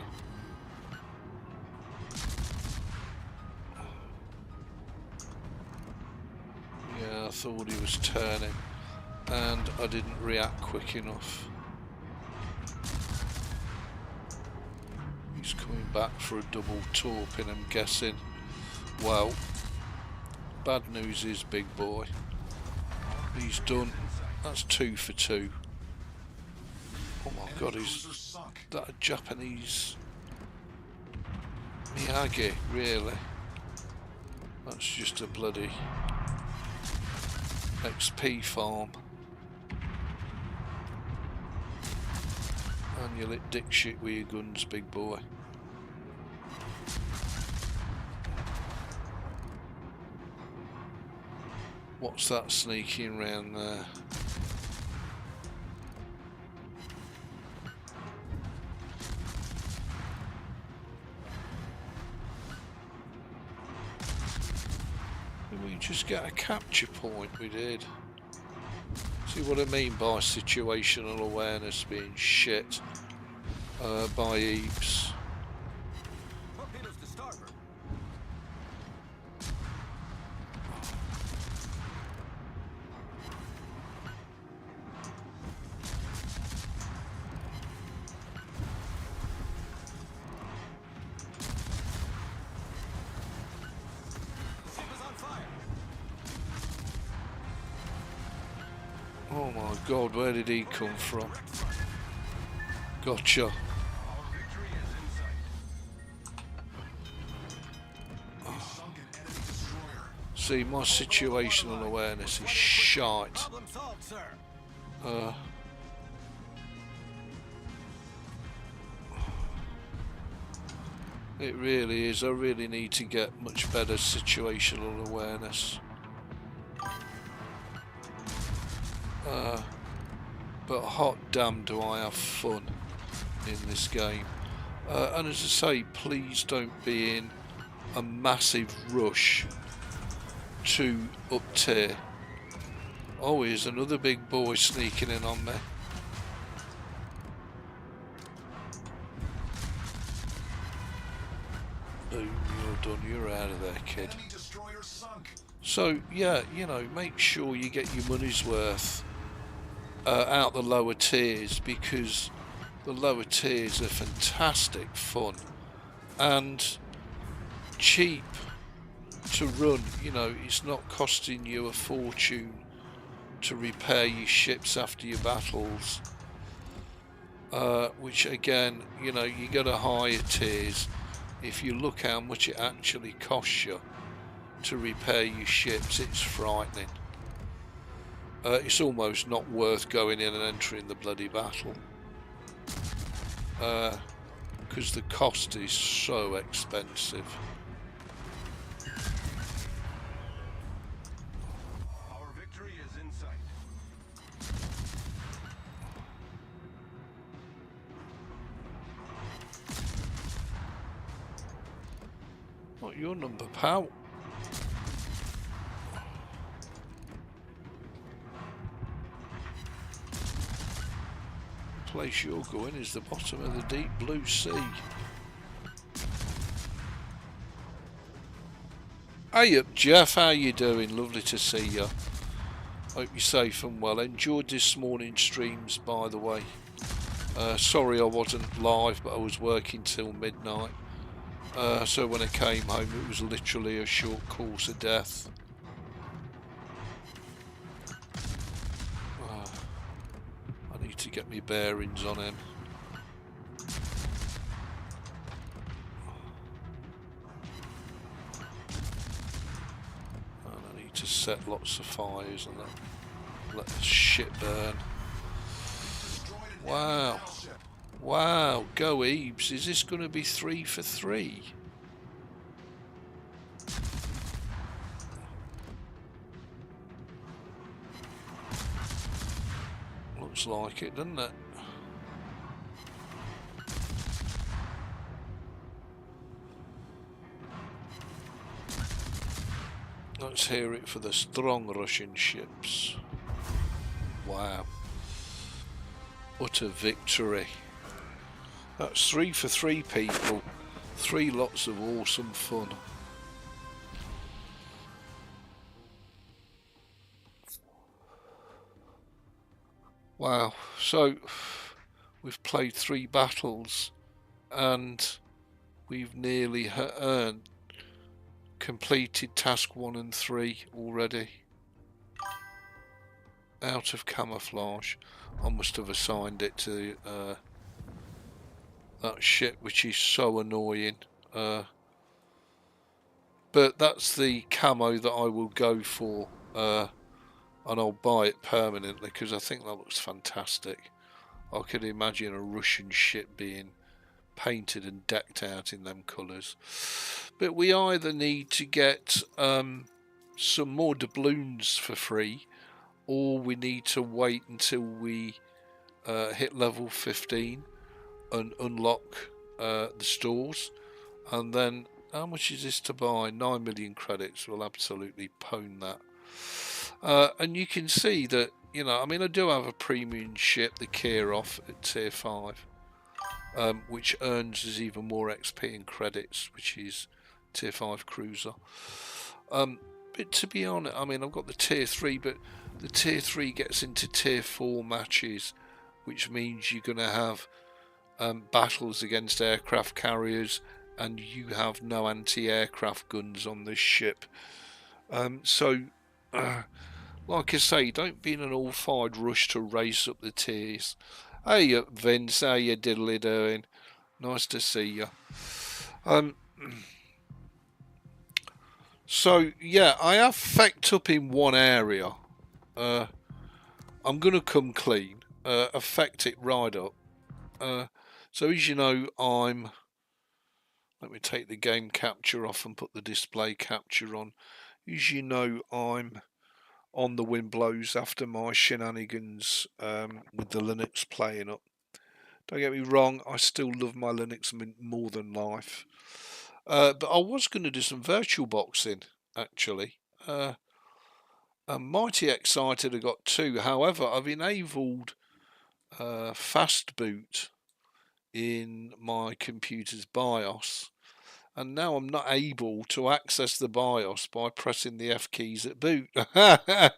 A: Yeah, I thought he was turning, and I didn't react quick enough. He's coming back for a double torping, I'm guessing. Well, bad news is, big boy, he's done. That's 2 for 2. Oh my god, is that a Japanese Miyagi, really? That's just a bloody XP farm. And you lit dick shit with your guns, big boy. What's that sneaking around there? Did we just get a capture point? We did. See what I mean by situational awareness being shit by Ebeez.
B: Torpedoes to starboard. The ship is on fire.
A: Oh my god, where did he come from?
B: Direct front.
A: Gotcha.
B: Our victory is in sight. We sunk an enemy destroyer.
A: See, my situational awareness is shite.
B: Problem solved, sir.
A: It really is. I really need to get much better situational awareness. But hot damn do I have fun in this game. And as I say, please don't be in a massive rush to up tier. Oh, here's another big boy sneaking in on me. Boom, you're done. You're out of there, kid.
B: Enemy destroyer sunk.
A: So, yeah, you know, make sure you get your money's worth out the lower tiers, because the lower tiers are fantastic fun and cheap to run. You know, it's not costing you a fortune to repair your ships after your battles, which again, you know, you go to higher tiers. If you look how much it actually costs you to repair your ships, it's frightening. It's almost not worth going in and entering the bloody battle, because the cost is so expensive.
B: Our victory is in sight.
A: What your number, pal? The place you're going is the bottom of the deep blue sea. Hey up, Jeff, how you doing? Lovely to see you. Hope you're safe and well. Enjoyed this morning's streams, by the way. Sorry I wasn't live, but I was working till midnight. So when I came home, it was literally a short course of death. I need to get my bearings on him. And I need to set lots of fires and let the shit burn. Wow. Wow, go Ebeez. Is this going to be 3 for 3? Looks like it, doesn't it? Let's hear it for the strong Russian ships. Wow. What a victory. That's 3 for 3, people. 3 lots of awesome fun. Wow, so we've played 3 battles and we've nearly completed task 1 and 3 already. Out of camouflage. I must have assigned it to that shit, which is so annoying. But that's the camo that I will go for, and I'll buy it permanently because I think that looks fantastic. I could imagine a Russian ship being painted and decked out in them colours. But we either need to get some more doubloons for free, or we need to wait until we hit level 15 and unlock the stores. And then, how much is this to buy? 9 million credits. We'll absolutely pwn that. And you can see that, you know, I mean, I do have a premium ship, the Kirov at tier 5, which earns us even more XP and credits, which is tier 5 cruiser. But to be honest, I mean, I've got the tier 3, but the tier 3 gets into tier 4 matches, which means you're going to have battles against aircraft carriers, and you have no anti-aircraft guns on this ship. So, like I say, don't be in an all-fired rush to race up the tiers. Hey, Vince, how you diddly doing? Nice to see you. So, yeah, I have fecked up in one area. I'm going to come clean. Affect it right up. So, as you know, let me take the game capture off and put the display capture on. As you know, I'm on the wind blows after my shenanigans with the Linux playing up. Don't get me wrong, I still love my Linux more than life. But I was going to do some virtual boxing, actually. I'm mighty excited I got 2. However, I've enabled fast boot in my computer's BIOS, and now I'm not able to access the BIOS by pressing the F keys at boot. And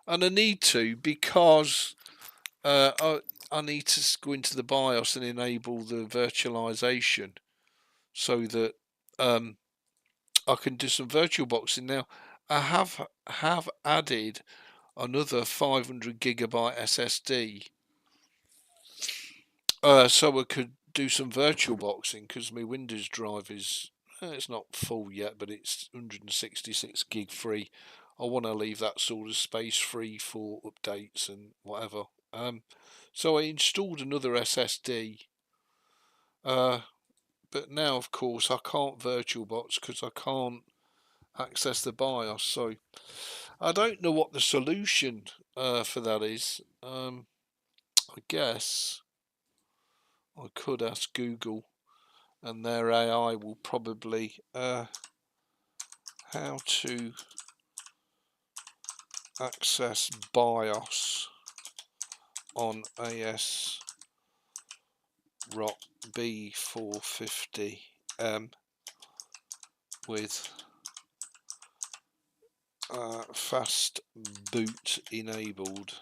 A: I need to, because I need to go into the BIOS and enable the virtualization so that I can do some virtual boxing. Now, I have added another 500 gigabyte SSD so I could do some virtual boxing, because my Windows drive is it's not full yet, but it's 166 gig free. I want to leave that sort of space free for updates and whatever. So I installed another SSD, but now of course I can't virtual box because I can't access the BIOS. So I don't know what the solution for that is. I guess I could ask Google, and their AI will probably how to access BIOS on AS Rock B450M with fast boot enabled.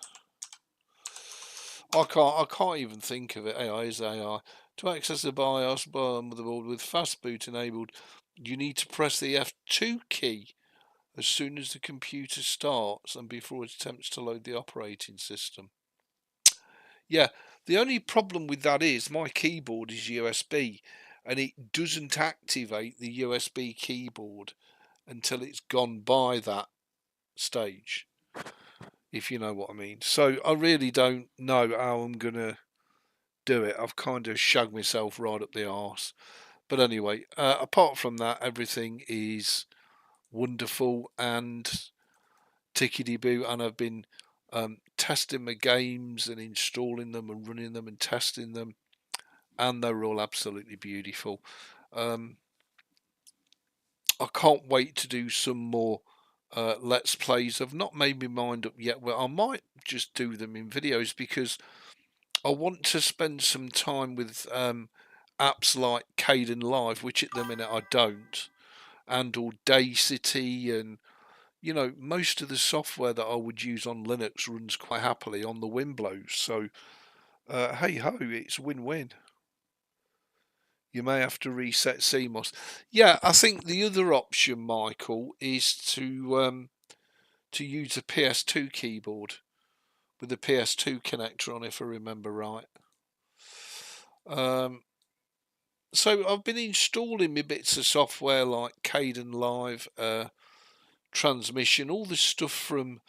A: I can't even think of it. AI is AI. To access the BIOS motherboard with fast boot enabled, you need to press the F2 key as soon as the computer starts and before it attempts to load the operating system. Yeah, the only problem with that is my keyboard is USB, and it doesn't activate the USB keyboard until it's gone by that stage, if you know what I mean. So I really don't know how I'm going to do it. I've kind of shagged myself right up the arse. But anyway, apart from that, everything is wonderful and tickety boo, and I've been testing my games and installing them and running them and testing them, and they're all absolutely beautiful. I can't wait to do some more Let's Plays. I've not made my mind up yet. Well, I might just do them in videos, because I want to spend some time with apps like Caden Live, which at the minute I don't, and Audacity, and you know, most of the software that I would use on Linux runs quite happily on the Winblows. So hey ho, it's win-win. You may have to reset CMOS. Yeah, I think the other option, Michael, is to use a PS2 keyboard with the PS2 connector on, if I remember right. So I've been installing me bits of software like Caden Live, Transmission, all this stuff from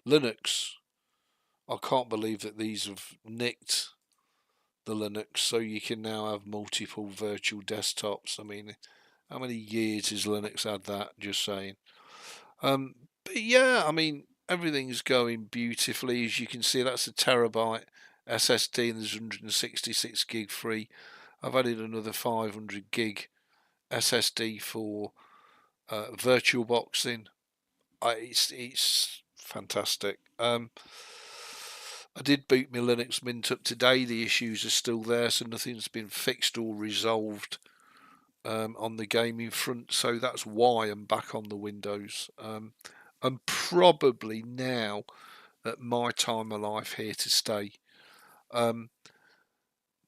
A: Linux, I can't believe that these have nicked the Linux, so you can now have multiple virtual desktops. I mean, how many years has Linux had that? Just saying. But yeah, I mean, everything's going beautifully. As you can see, that's a terabyte SSD and there's 166 gig free. I've added another 500 gig SSD for virtual boxing. It's fantastic. I did boot my Linux Mint up today. The issues are still there, so nothing's been fixed or resolved on the gaming front. So that's why I'm back on the Windows. And probably now at my time of life here to stay.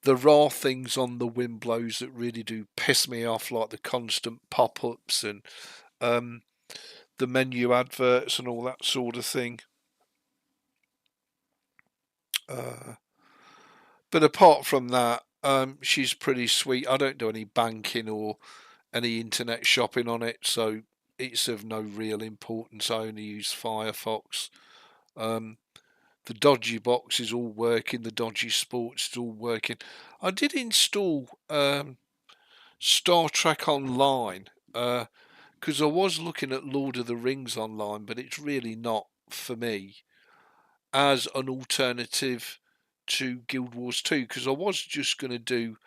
A: There are things on the Winblows that really do piss me off, like the constant pop-ups and the menu adverts and all that sort of thing. But apart from that, she's pretty sweet. I don't do any banking or any internet shopping on it, so it's of no real importance. I only use Firefox. The dodgy box is all working. The dodgy sports is all working. I did install Star Trek Online because I was looking at Lord of the Rings online, but it's really not for me as an alternative to Guild Wars 2, because I was just going to do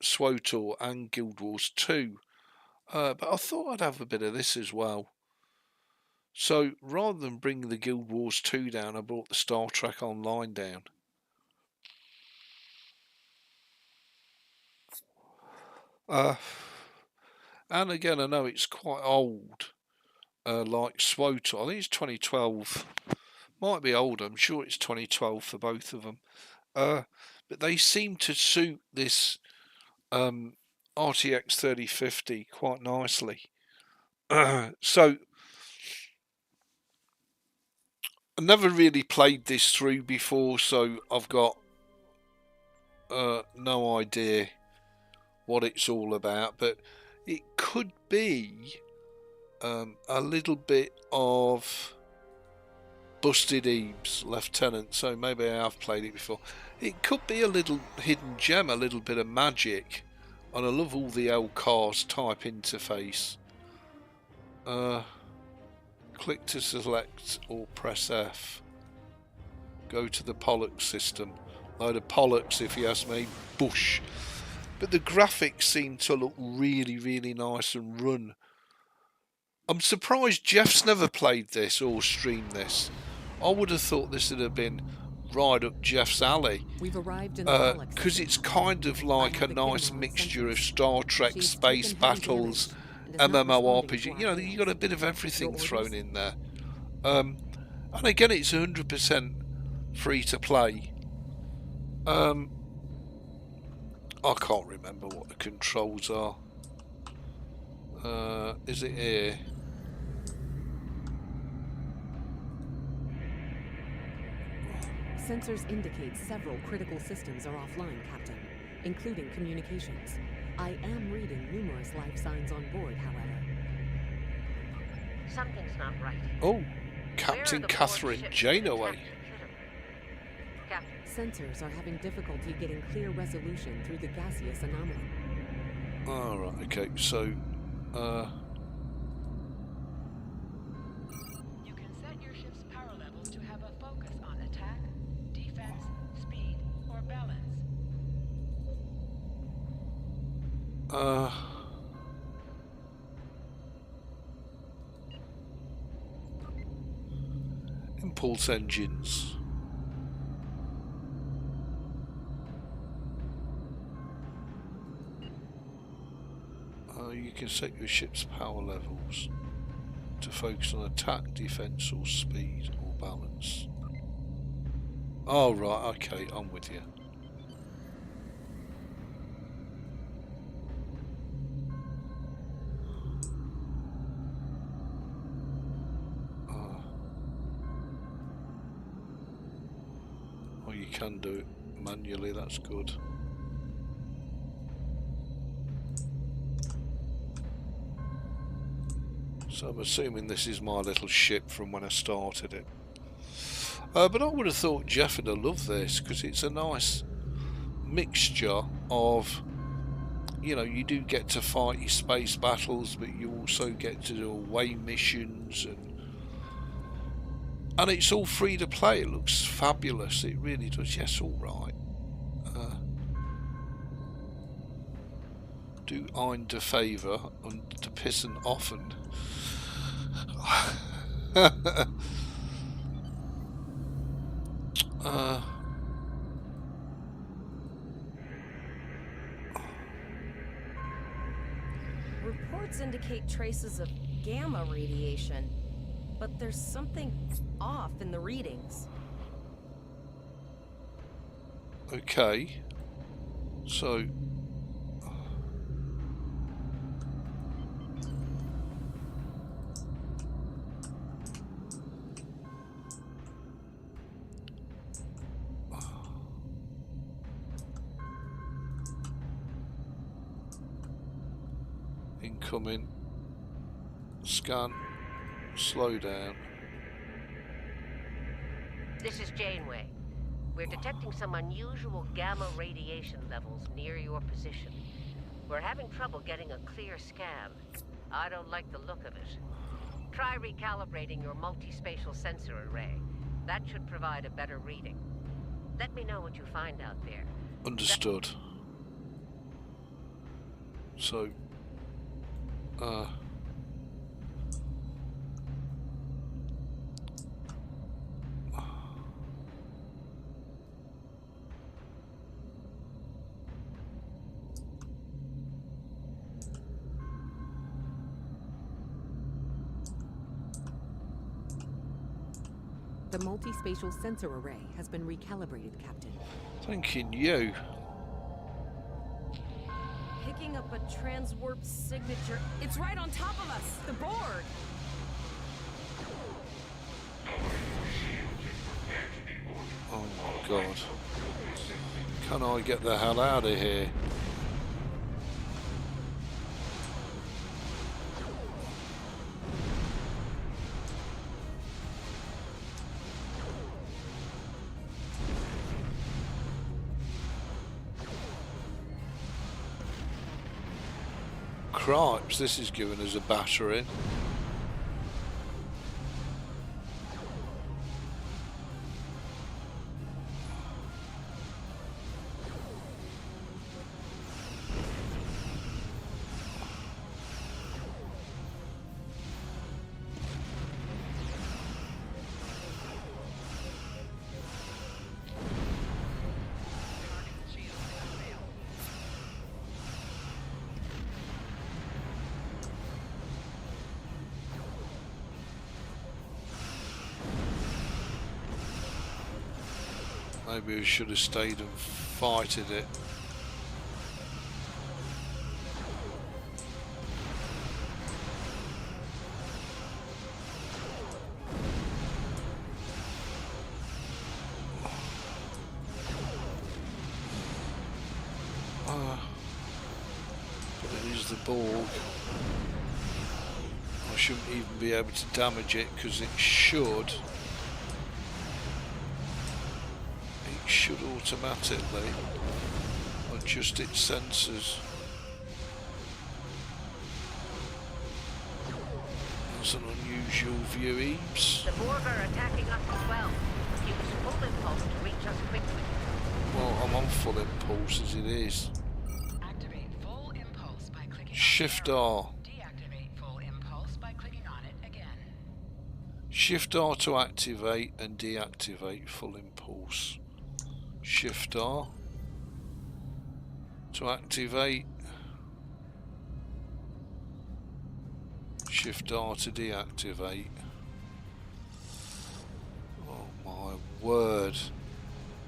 A: SWOTOR and Guild Wars 2, but I thought I'd have a bit of this as well. So rather than bring the Guild Wars 2 down, I brought the Star Trek Online down. And again, I know it's quite old, like SWOTOR. I think it's 2012. Might be older. I'm sure it's 2012 for both of them. But they seem to suit this RTX 3050 quite nicely. So I never really played this through before, so I've got no idea what it's all about, but it could be a little bit of Busted Ebeez Lieutenant, so maybe I have played it before. It could be a little hidden gem, a little bit of magic, and I love all the LCARS type interface. Click to select or press F. Go to the Pollux system. Load of Pollux, if you ask me. Bush. But the graphics seem to look really, really nice and run. I'm surprised Jeff's never played this or streamed this. I would have thought this would have been right up Jeff's alley.
C: We've arrived in the
A: because it's kind of like a nice mixture of Star Trek, space battles, MMORPG. You know, you got a bit of everything thrown in there. And again, it's 100% free to play. I can't remember what the controls are. Is it here?
C: Sensors indicate several critical systems are offline, Captain, including communications. I am reading numerous life signs on board, however.
D: Something's not right.
A: Oh, Captain Catherine Janeway.
C: Sensors are having difficulty getting clear resolution through the gaseous anomaly.
A: Alright, okay, so,
E: You can set your ship's power levels to have a focus on attack, defense, speed, or balance.
A: impulse engines. You can set your ship's power levels to focus on attack, defense, or speed, or balance. Oh, right, okay, I'm with you. Oh, you can do it manually, that's good. So I'm assuming this is my little ship from when I started it. But I would have thought Jeff would have loved this because it's a nice mixture of, you know, you do get to fight your space battles, but you also get to do away missions, and it's all free to play. It looks fabulous. It really does. Yes, all right. Do ein de favour und to pissen offen.
D: Reports indicate traces of gamma radiation, but there's something off in the readings.
A: Okay, so incoming, scan, slow down.
F: This is Janeway. We're detecting some unusual gamma radiation levels near your position. We're having trouble getting a clear scan. I don't like the look of it. Try recalibrating your multispatial sensor array. That should provide a better reading. Let me know what you find out there.
A: Understood. So,
C: The multispatial sensor array has been recalibrated, Captain.
A: thanking you.
D: Picking up a transwarp signature. It's right on top of us! The board!
A: Oh my god. Can I get the hell out of here? Cripes, this is giving us a battering. Maybe we should have stayed and fighted it. But it is the Borg. I shouldn't even be able to damage it because it should automatically adjust its sensors. That's an unusual view, Ebeez.
F: The Borg are attacking us as well. Use full impulse to reach us quickly.
A: Well, I'm on full impulse as it is.
E: Activate full impulse by clicking
A: Shift
E: on the
A: R.
E: arrow. Deactivate full impulse by clicking on it again.
A: Shift R to activate and deactivate full impulse. Shift R to activate. Shift R to deactivate. Oh my word.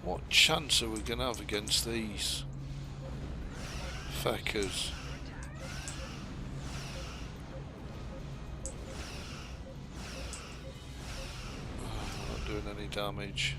A: What chance are we going to have against these feckers? Oh, not doing any damage.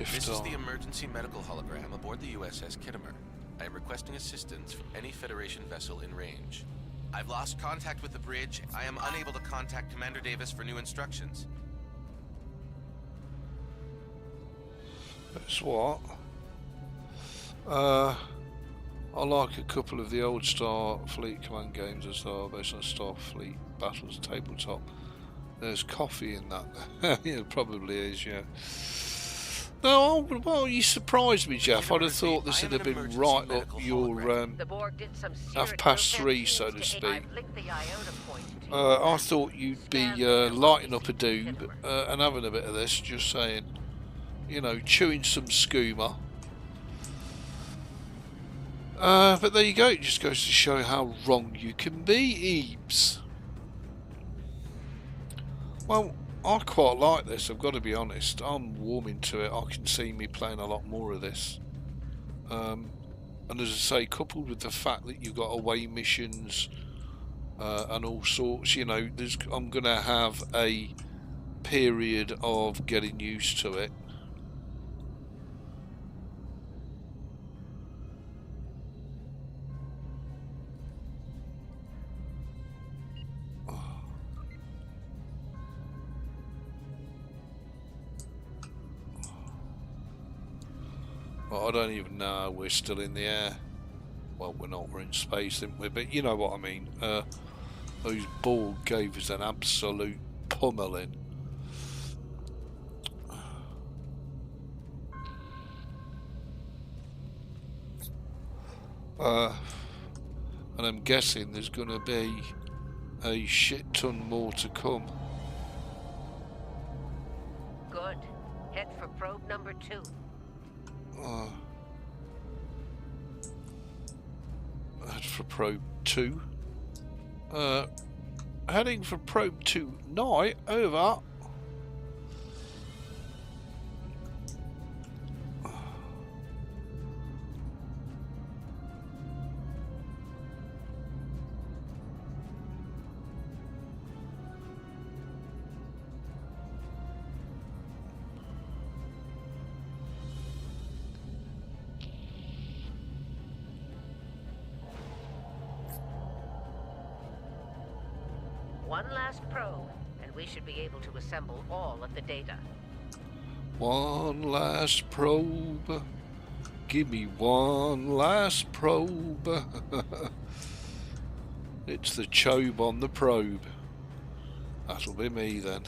A: shift
G: This is the
A: on.
G: emergency medical hologram aboard the USS Kittimer. I am requesting assistance from any Federation vessel in range. I've lost contact with the bridge. I am unable to contact Commander Davis for new instructions.
A: That's what? I like a couple of the old Starfleet Command games as well, based on Starfleet Battles tabletop. There's coffee in that. Yeah, it probably is, yeah. No, well, you surprised me, Jeff. I'd have thought this would have been right up your
F: The Borg did some
A: half past three, so to speak.
F: I've linked the iota point to
A: I thought you'd be lighting up a doob and having a bit of this, just saying. You know, chewing some skooma. But there you go, it just goes to show how wrong you can be, Ebeez. Well, I quite like this, I've got to be honest. I'm warming to it. I can see me playing a lot more of this. And as I say, coupled with the fact that you've got away missions and all sorts, you know, I'm going to have a period of getting used to it. Well, I don't even know we're still in the air. Well, we're not, we're in space, aren't we? But you know what I mean. Those Borg gave us an absolute pummeling. And I'm guessing there's going to be a shit ton more to come.
F: Good. Head for probe number 2.
A: Head for probe 2. Heading for probe 2 now. Over.
F: One last probe, and we should be able to assemble all of the data.
A: One last probe. Give me one last probe. It's the chobe on the probe. That'll be me then.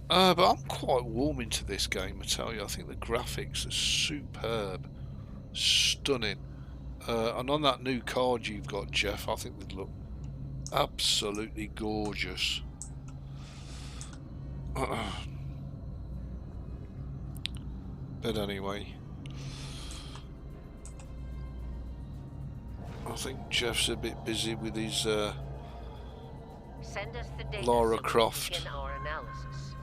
A: But I'm quite warming to this game, I tell you. I think the graphics are superb. Stunning. And on that new card you've got, Jeff, I think they look absolutely gorgeous. But anyway, I think Jeff's a bit busy with his
F: Send us the data
A: Lara
F: so we can
A: Croft.
F: begin our analysis.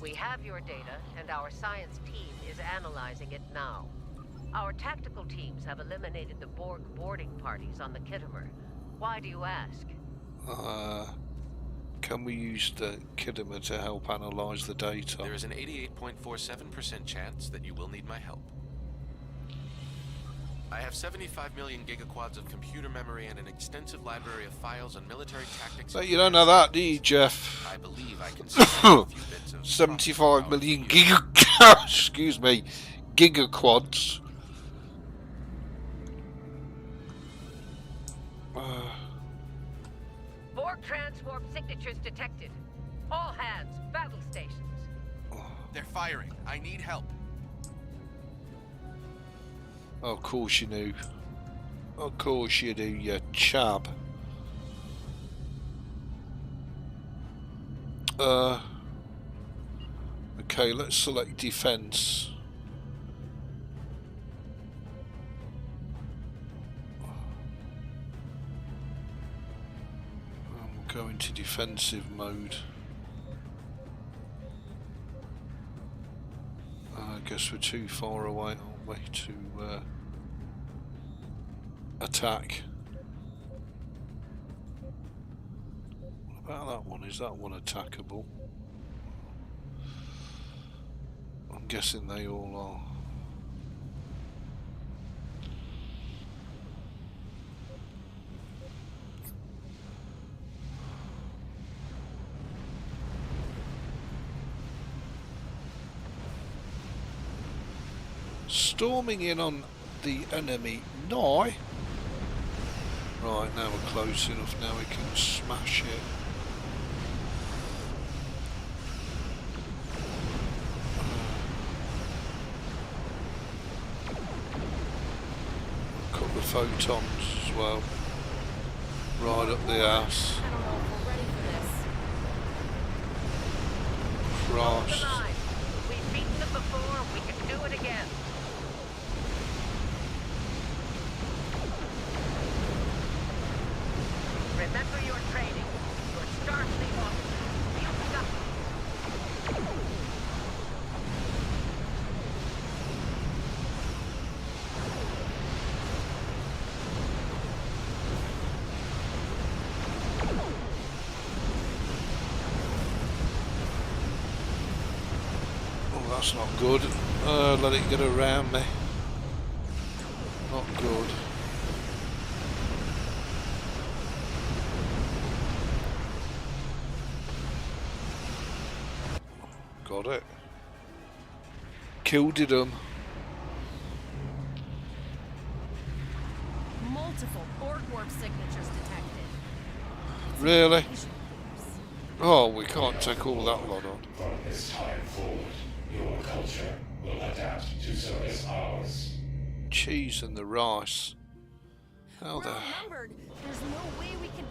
F: We have your data, and our science team is analyzing it now. Our tactical teams have eliminated the Borg boarding parties on the Kittimer. Why do you ask?
A: Can we use the Kittimer to help analyse the data?
G: There is an 88.47% chance that you will need my help. I have 75 million gigaquads of computer memory and an extensive library of files on military tactics.
A: But you don't know that, do you, Jeff?
G: I believe I can see a few bits of
A: 75 million excuse me, gigaquads.
F: Borg transwarp signatures detected. All hands, battle stations.
G: They're firing. I need help.
A: Of course you do. Of course you do, you chab. Okay, let's select defense. We'll go into defensive mode. I guess we're too far away, aren't we, to attack. What about that one? Is that one attackable? I'm guessing they all are. Storming in on the enemy now. Right, now we're close enough, now we can smash it. A couple of photons as well. Right up the ass.
D: I don't know if we're ready for this.
A: Christ.
F: We've beaten them before, we can do it again. Remember your training. You're Starfleet officers. You've got
A: Oh, that's not good. Let it get around me. Not good. Got it. Killed it.
D: Multiple Borg warp signatures detected.
A: Really? Oh, we can't take all that lot on.
H: From this time forward, your culture will adapt to service ours.
A: Cheese and the rice. How
D: We're
A: the...
D: outnumbered. There's no way we can.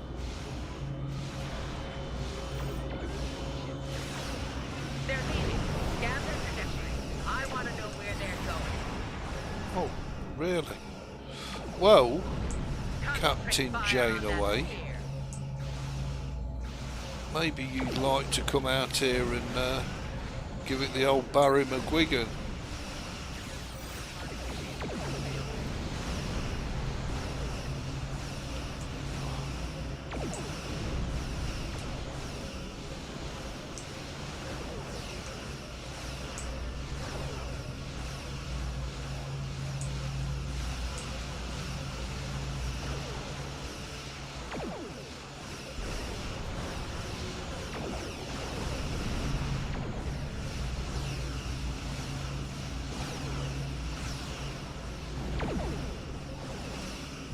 F: They're leaving. Scan their trajectory. I want to know where they're going.
A: Oh, really? Well, Captain Janeway, maybe you'd like to come out here and give it the old Barry McGuigan.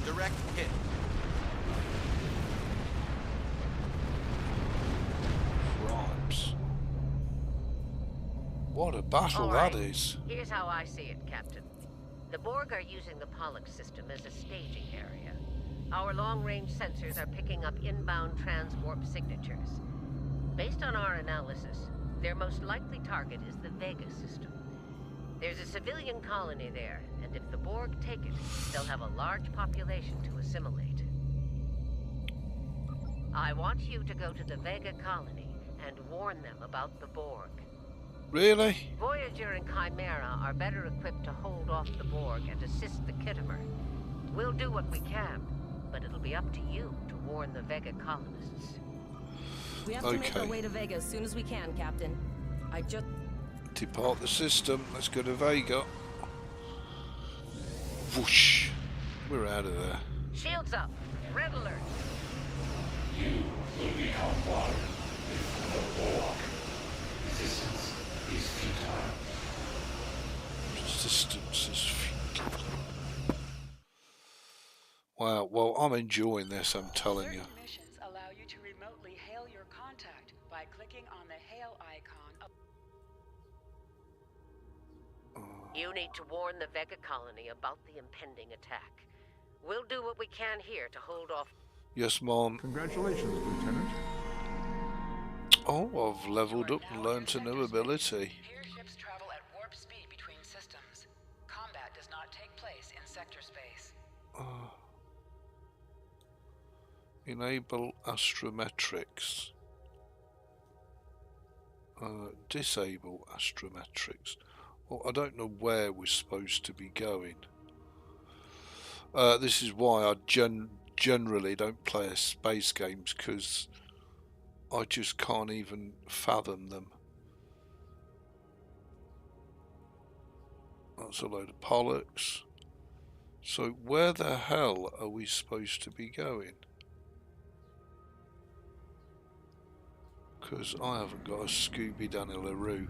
G: Direct hit.
A: Crimes. What a battle
F: All
A: that
F: right.
A: is.
F: Here's how I see it, Captain. The Borg are using the Pollux system as a staging area. Our long-range sensors are picking up inbound transwarp signatures. Based on our analysis, their most likely target is the Vega system. There's a civilian colony there, and if the Borg take it, they'll have a large population to assimilate. I want you to go to the Vega colony and warn them about the Borg.
A: Really?
F: Voyager and Chimera are better equipped to hold off the Borg and assist the Kittimer. We'll do what we can, but it'll be up to you to warn the Vega colonists.
D: We have to make our
A: Okay.
D: way to Vega as soon as we can, Captain. I just.
A: Depart the system. Let's go to Vega. Whoosh. We're out of there.
F: Shields up. Red alert.
H: You will become one with the Borg. Resistance is futile.
A: Resistance is futile. Wow, well, I'm enjoying this, I'm telling you.
E: Certain missions allow you to remotely hail your contact by clicking on the hail icon.
F: You need to warn the Vega colony about the impending attack. We'll do what we can here to hold off.
A: Yes, Mom.
B: Congratulations, Lieutenant.
A: Oh, I've leveled
E: You are
A: up and
E: now in
A: learnt a new
E: sector space.
A: ability.
E: Here ships travel at warp speed between systems. Combat does not take place in sector space.
A: Enable astrometrics. Disable astrometrics. Well, I don't know where we're supposed to be going. This is why I generally don't play space games, because I just can't even fathom them. That's a load of bollocks. So where the hell are we supposed to be going? Because I haven't got a Scooby Danny LaRue.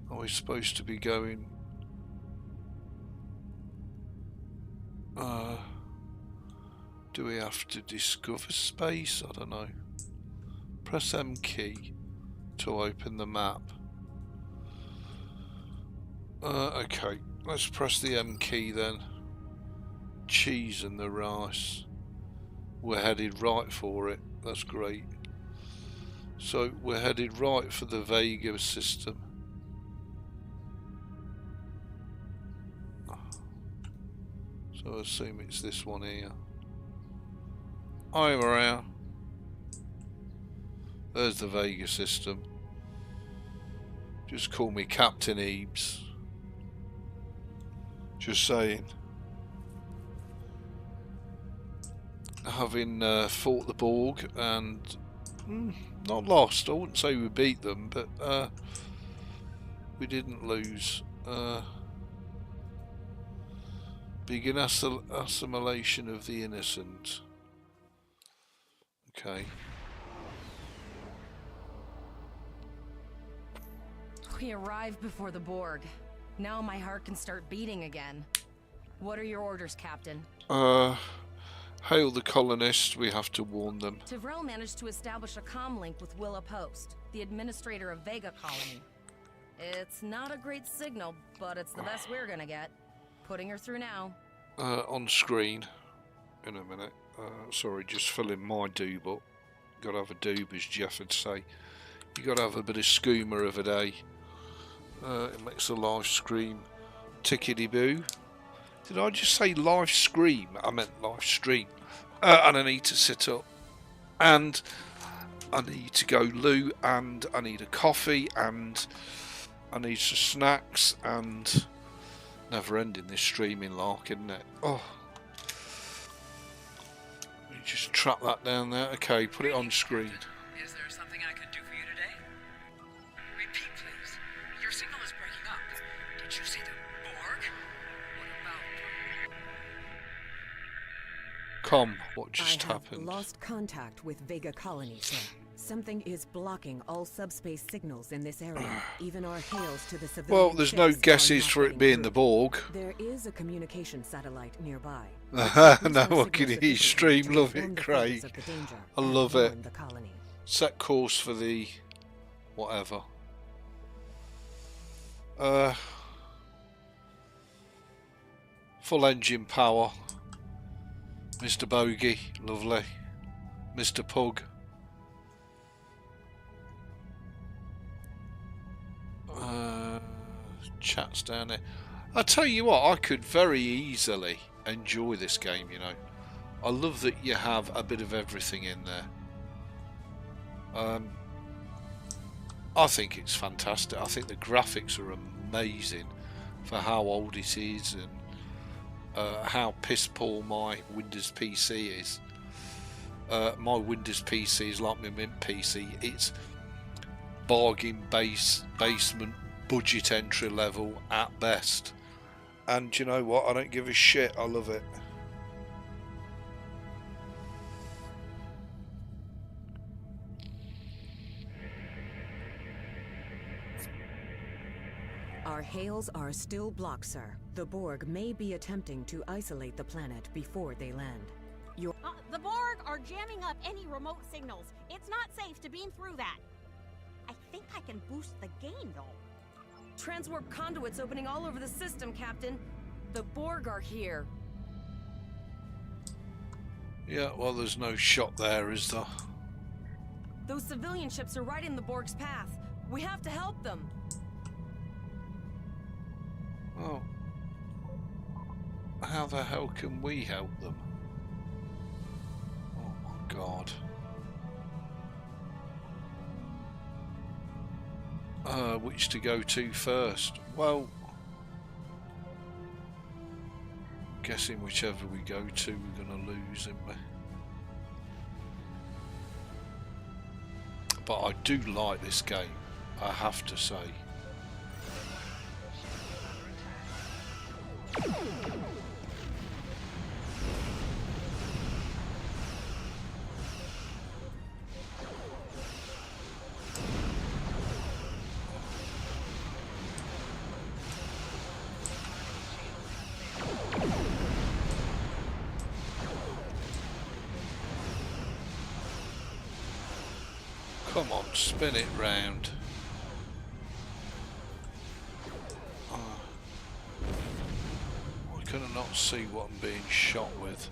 A: Are we supposed to be going... do we have to discover space? I don't know. Press M key to open the map. Okay, let's press the M key then. Cheese and the rice. We're headed right for it. That's great. So we're headed right for the Vega system. So I assume it's this one here. Hi Maria. There's the Vega system. Just call me Captain Ebeez. Just saying. Having fought the Borg and not lost. I wouldn't say we beat them, but we didn't lose. Begin assimilation of the innocent. Okay.
D: We arrived before the Borg. Now my heart can start beating again. What are your orders, Captain?
A: Hail the colonists, we have to warn them.
D: Tyrell managed to establish a comm link with Willa Post, the administrator of Vega Colony. It's not a great signal, but it's the best we're gonna get. Putting her through now.
A: On screen. In a minute. Sorry, just filling my doob up. Gotta have a doob, as Jeff would say. You gotta have a bit of skooma of a day. It makes a live scream tickety-boo. Did I just say live scream? I meant live stream. And I need to sit up. And I need to go loo. And I need a coffee. And I need some snacks. And never ending this streaming lark, isn't it? Oh. You just trap that down there. Okay, put it on screen.
I: Is there something I can do for you today? Repeat, please. Your signal is breaking up. Did you see the Borg? What about...
A: Come, what just
C: I have
A: happened?
C: Lost contact with Vega Colony, sir. Something is blocking all subspace signals in this area. Even our hails to the civilian
A: Well, there's no
C: ships are
A: guesses
C: not
A: for it
C: getting
A: being
C: through.
A: the Borg.
C: There is a communication satellite nearby.
A: No, I can hear stream. Love it, Craig. I love it. Set course for the whatever. Full engine power. Mr. Bogey, lovely. Mr. Pug. Chat's down there. I tell you what, I could very easily enjoy this game, you know. I love that you have a bit of everything in there. I think it's fantastic. I think the graphics are amazing for how old it is and how piss poor my Windows PC is. My Windows PC is like my Mint PC. It's bargain basement budget entry level at best. And you know what? I don't give a shit. I love it.
C: Our hails are still blocked, sir. The Borg may be attempting to isolate the planet before they land.
J: The Borg are jamming up any remote signals. It's not safe to beam through that. I think I can boost the gain, though.
D: Transwarp conduits opening all over the system, Captain. The Borg are here.
A: Yeah, well, there's no shot there, is there?
D: Those civilian ships are right in the Borg's path. We have to help them.
A: Oh. How the hell can we help them? Oh my god. Which to go to first? Well, guessing whichever we go to, we're gonna lose, aren't we? But I do like this game, I have to say. Come on, spin it round. I can not see what I'm being shot with.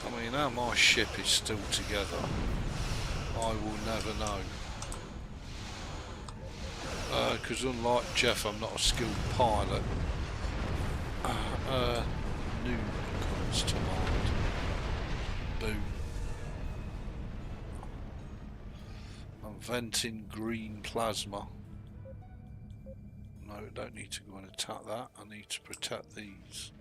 A: I mean, how my ship is still together, I will never know. Because unlike Jeff, I'm not a skilled pilot. New comes to mind. Boom. I'm venting green plasma. No, I don't need to go and attack that. I need to protect these.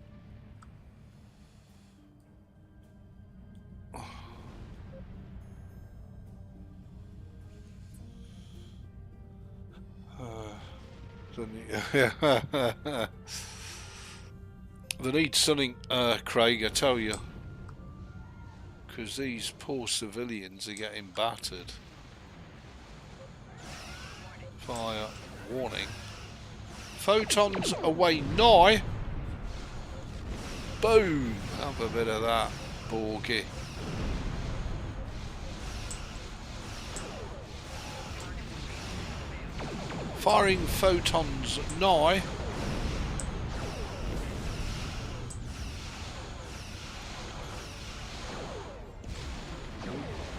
A: They need something, Craig, I tell you, because these poor civilians are getting battered. Fire warning. Photons away nigh. Boom! Have a bit of that, Borgie. Firing photons nigh.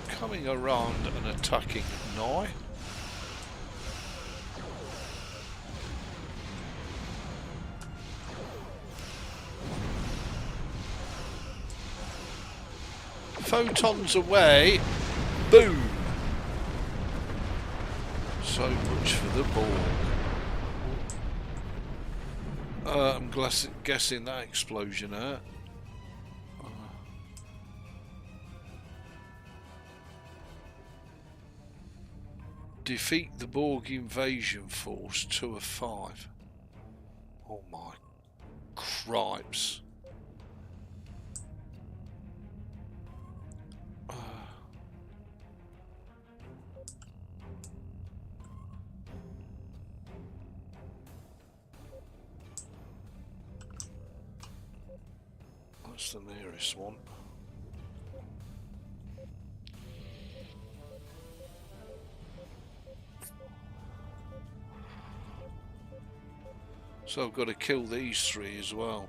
A: Coming around and attacking nigh. Photons away. Boom. So much for the Borg. I'm guessing that explosion hurt. Defeat the Borg invasion force 2 of 5. Oh my cripes. That's the nearest one. So I've got to kill these 3 as well.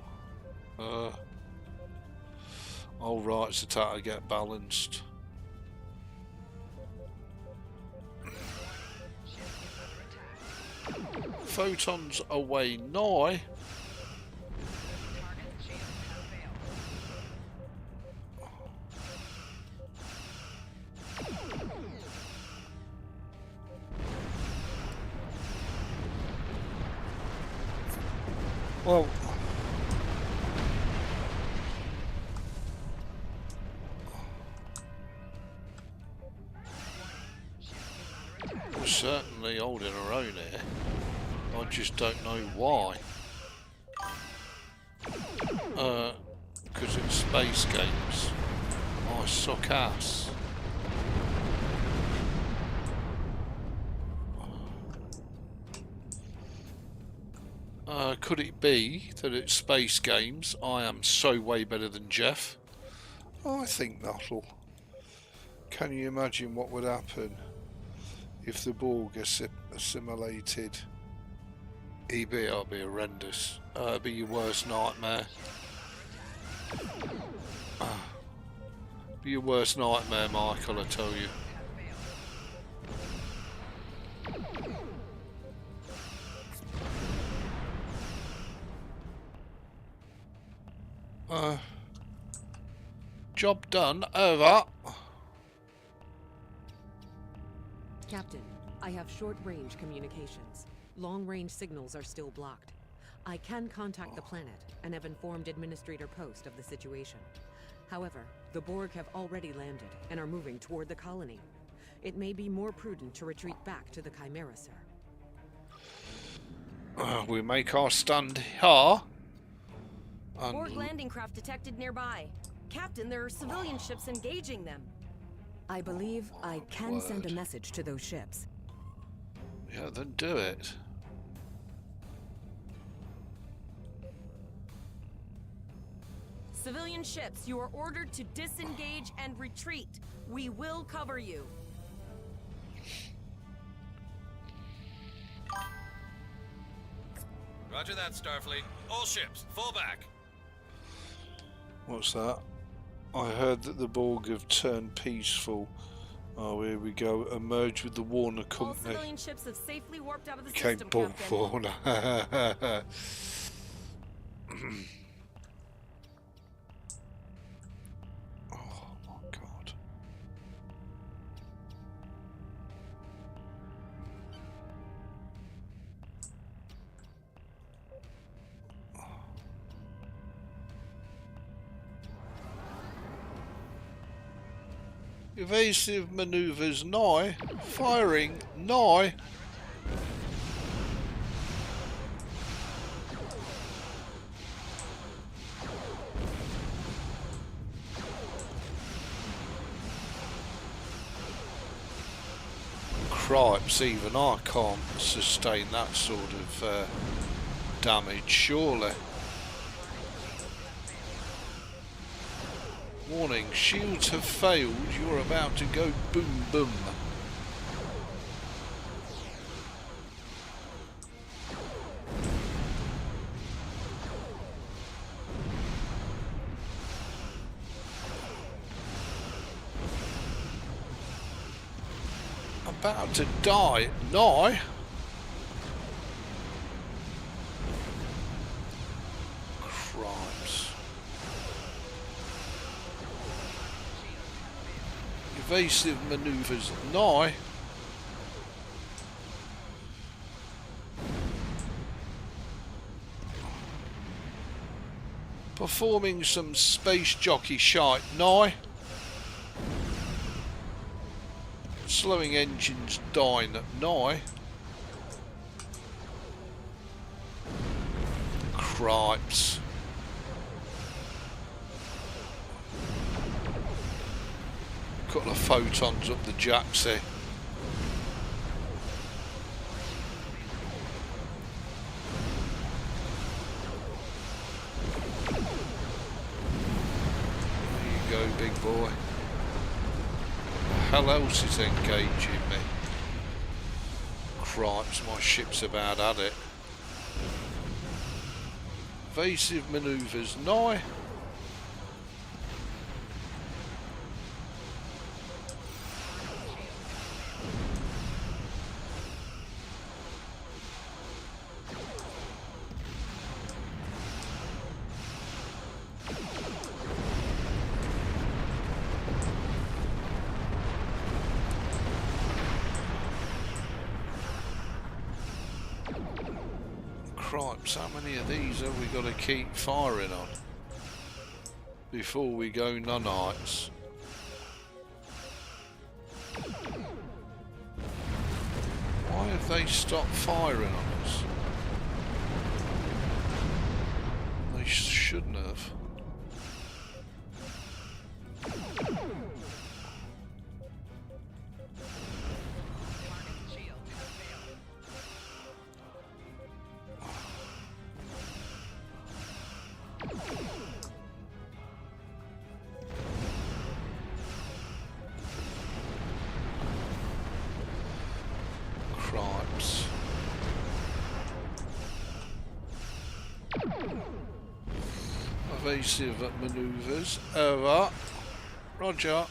A: All right, it's a time to get balanced. Photons away nigh. Well, we're certainly holding our own here. I just don't know why. Because it's space games. I suck ass. Could it be that it's space games? I am so way better than Jeff. I think that'll. Can you imagine what would happen if the Borg assimilated EB? It'll be horrendous. It'll be your worst nightmare. Be your worst nightmare, Michael, I tell you. Job done. Over.
C: Captain, I have short-range communications. Long-range signals are still blocked. I can contact the planet and have informed Administrator Post of the situation. However, the Borg have already landed and are moving toward the colony. It may be more prudent to retreat back to the Chimera, sir.
A: We make our stand here.
D: Borg landing craft detected nearby. Captain, there are civilian ships engaging them.
C: I believe I can send a message to those ships.
A: Yeah, then do it.
D: Civilian ships, you are ordered to disengage and retreat. We will cover you.
K: Roger that, Starfleet. All ships, fall back.
A: What's that? I heard that the Borg have turned peaceful. Oh, here we go. Emerge with the Warner
D: All
A: Company.
D: civilian ships have safely warped out of the
A: Cape
D: system,
A: Borg
D: Captain.
A: Warner. Oh my god. Evasive maneuvers nigh. Firing nigh. Cripes, even I can't sustain that sort of damage, surely. Warning, shields have failed. You're about to go boom boom. About to die. Nigh. Crimes. Evasive maneuvers nigh. Performing some space jockey shite nigh. Slowing engines dying nigh. Cripes. Couple of photons up the jacks here. There you go, big boy. Hell else is engaging me? Cripes, my ship's about at it. Evasive maneuvers nigh. Cripes, how many of these have we got to keep firing on before we go nunites? Why have they stopped firing on us? They shouldn't have. Cripes. Evasive maneuvers. Over. Roger.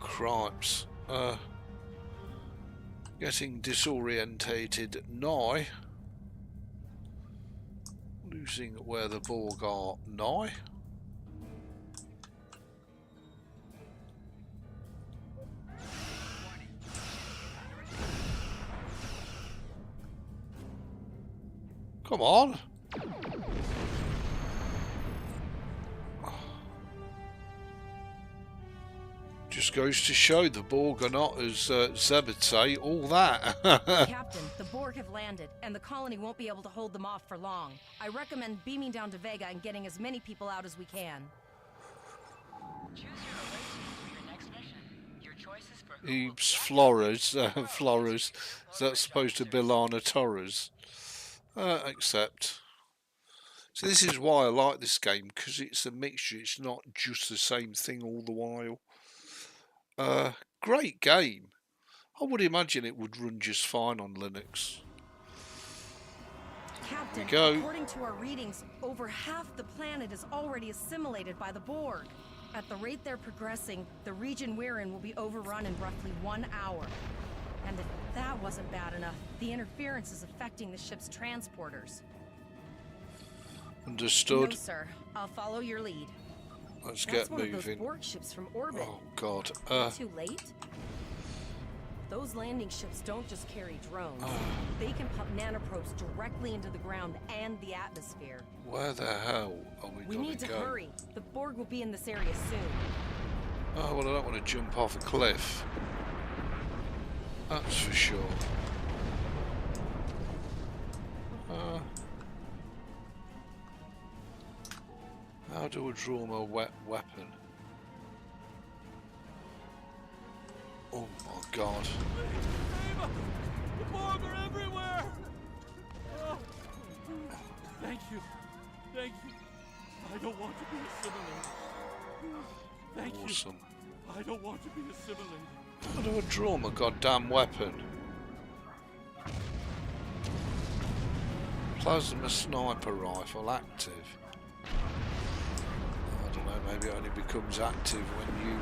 A: Cripes. Getting disorientated now. Losing where the Borg are now. Come on. Just goes to show the Borg are not, as Zeb would say, all that.
D: Captain, the Borg have landed, and the colony won't be able to hold them off for long. I recommend beaming down to Vega and getting as many people out as we can.
E: Choose your away team for your next mission. Your choices for
A: Ebeez Flores. Is that supposed to be Lana Torres? Accept. So this is why I like this game, because it's a mixture. It's not just the same thing all the while. Great game. I would imagine it would run just fine on Linux.
D: Captain,
A: go.
D: According to our readings, over half the planet is already assimilated by the Borg. At the rate they're progressing, the region we're in will be overrun in roughly 1 hour. And if that wasn't bad enough, the interference is affecting the ship's transporters.
A: Understood.
D: No, sir. I'll follow your lead.
A: Let's
D: That's
A: get
D: one
A: moving.
D: Of those Borg ships from orbit.
A: Oh God.
D: Too late? Those landing ships don't just carry drones. They can pump nanoprobes directly into the ground and the atmosphere.
A: Where the hell are we
D: We
A: going
D: need
A: to
D: to
A: go?
D: hurry. The Borg will be in this area soon.
A: Oh, well, I don't want to jump off a cliff. That's for sure. How do I draw my weapon? Oh my God.
L: The Borg are everywhere! Oh. Thank you. Thank you. I don't want to be assimilated. Thank
A: Awesome.
L: you. I don't want to be assimilated.
A: How do I draw my goddamn weapon? Plasma sniper rifle active. I don't know, maybe it only becomes active when you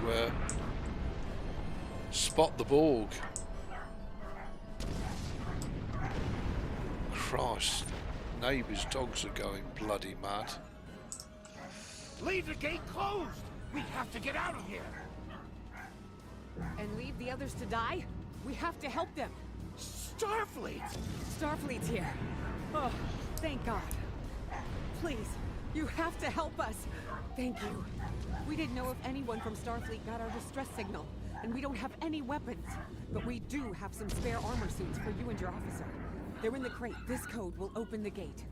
A: spot the Borg. Christ, neighbours' dogs are going bloody mad.
M: Leave the gate closed! We have to get out of here!
C: And leave the others to die? We have to help them.
M: Starfleet!
C: Starfleet's here. Oh, thank God. Please, you have to help us. Thank you. We didn't know if anyone from Starfleet got our distress signal, and we don't have any weapons. But we do have some spare armor suits for you and your officer. They're in the crate. This code will open the gate.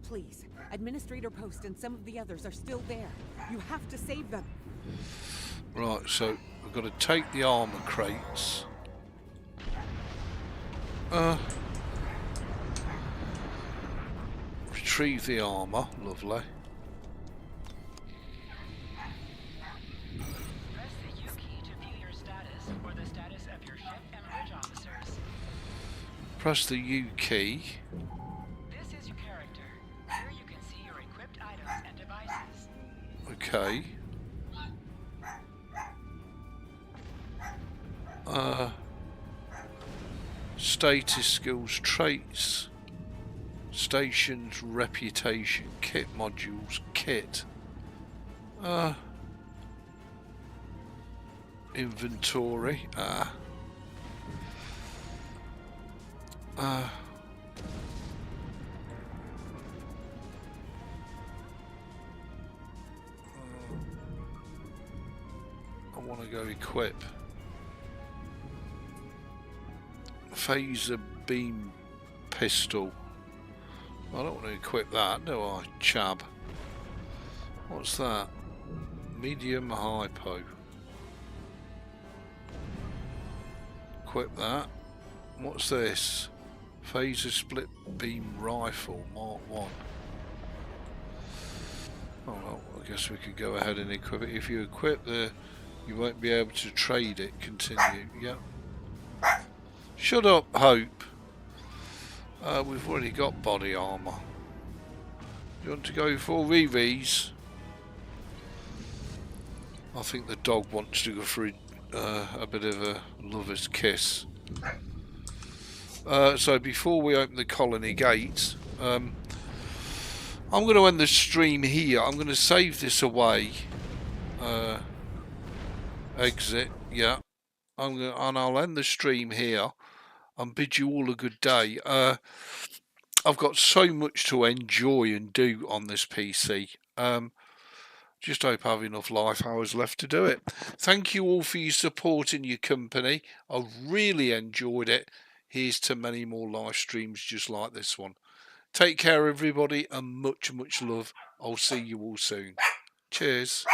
C: Please, Administrator Post and some of the others are still there. You have to save them.
A: Right, so we've got to take the armor crates. Retrieve the armor, lovely.
E: Press the U key to view your status or the status of your ship and bridge officers.
A: Press the U key.
E: This is your character. Here you can see your equipped items and devices.
A: Okay. Status, skills, traits, stations, reputation, kit modules, kit. Inventory. I want to go equip. Phaser beam pistol. I don't want to equip that, do I, chab? What's that? Medium hypo. Equip that. What's this? Phaser split beam rifle, Mark 1. Oh well, I guess we could go ahead and equip it. If you equip the, you won't be able to trade it. Continue. Yep. Shut up, Hope. We've already got body armour. You want to go for Ebeez? I think the dog wants to go for a bit of a lover's kiss. So before we open the colony gates, I'm going to end the stream here. I'm going to save this away. Exit, yeah. And I'll end the stream here and bid you all a good day. I've got so much to enjoy and do on this PC. Just hope I have enough life hours left to do it. Thank you all for your support and your company. I really enjoyed it. Here's to many more live streams just like this one. Take care, everybody, and much, much love. I'll see you all soon. Cheers.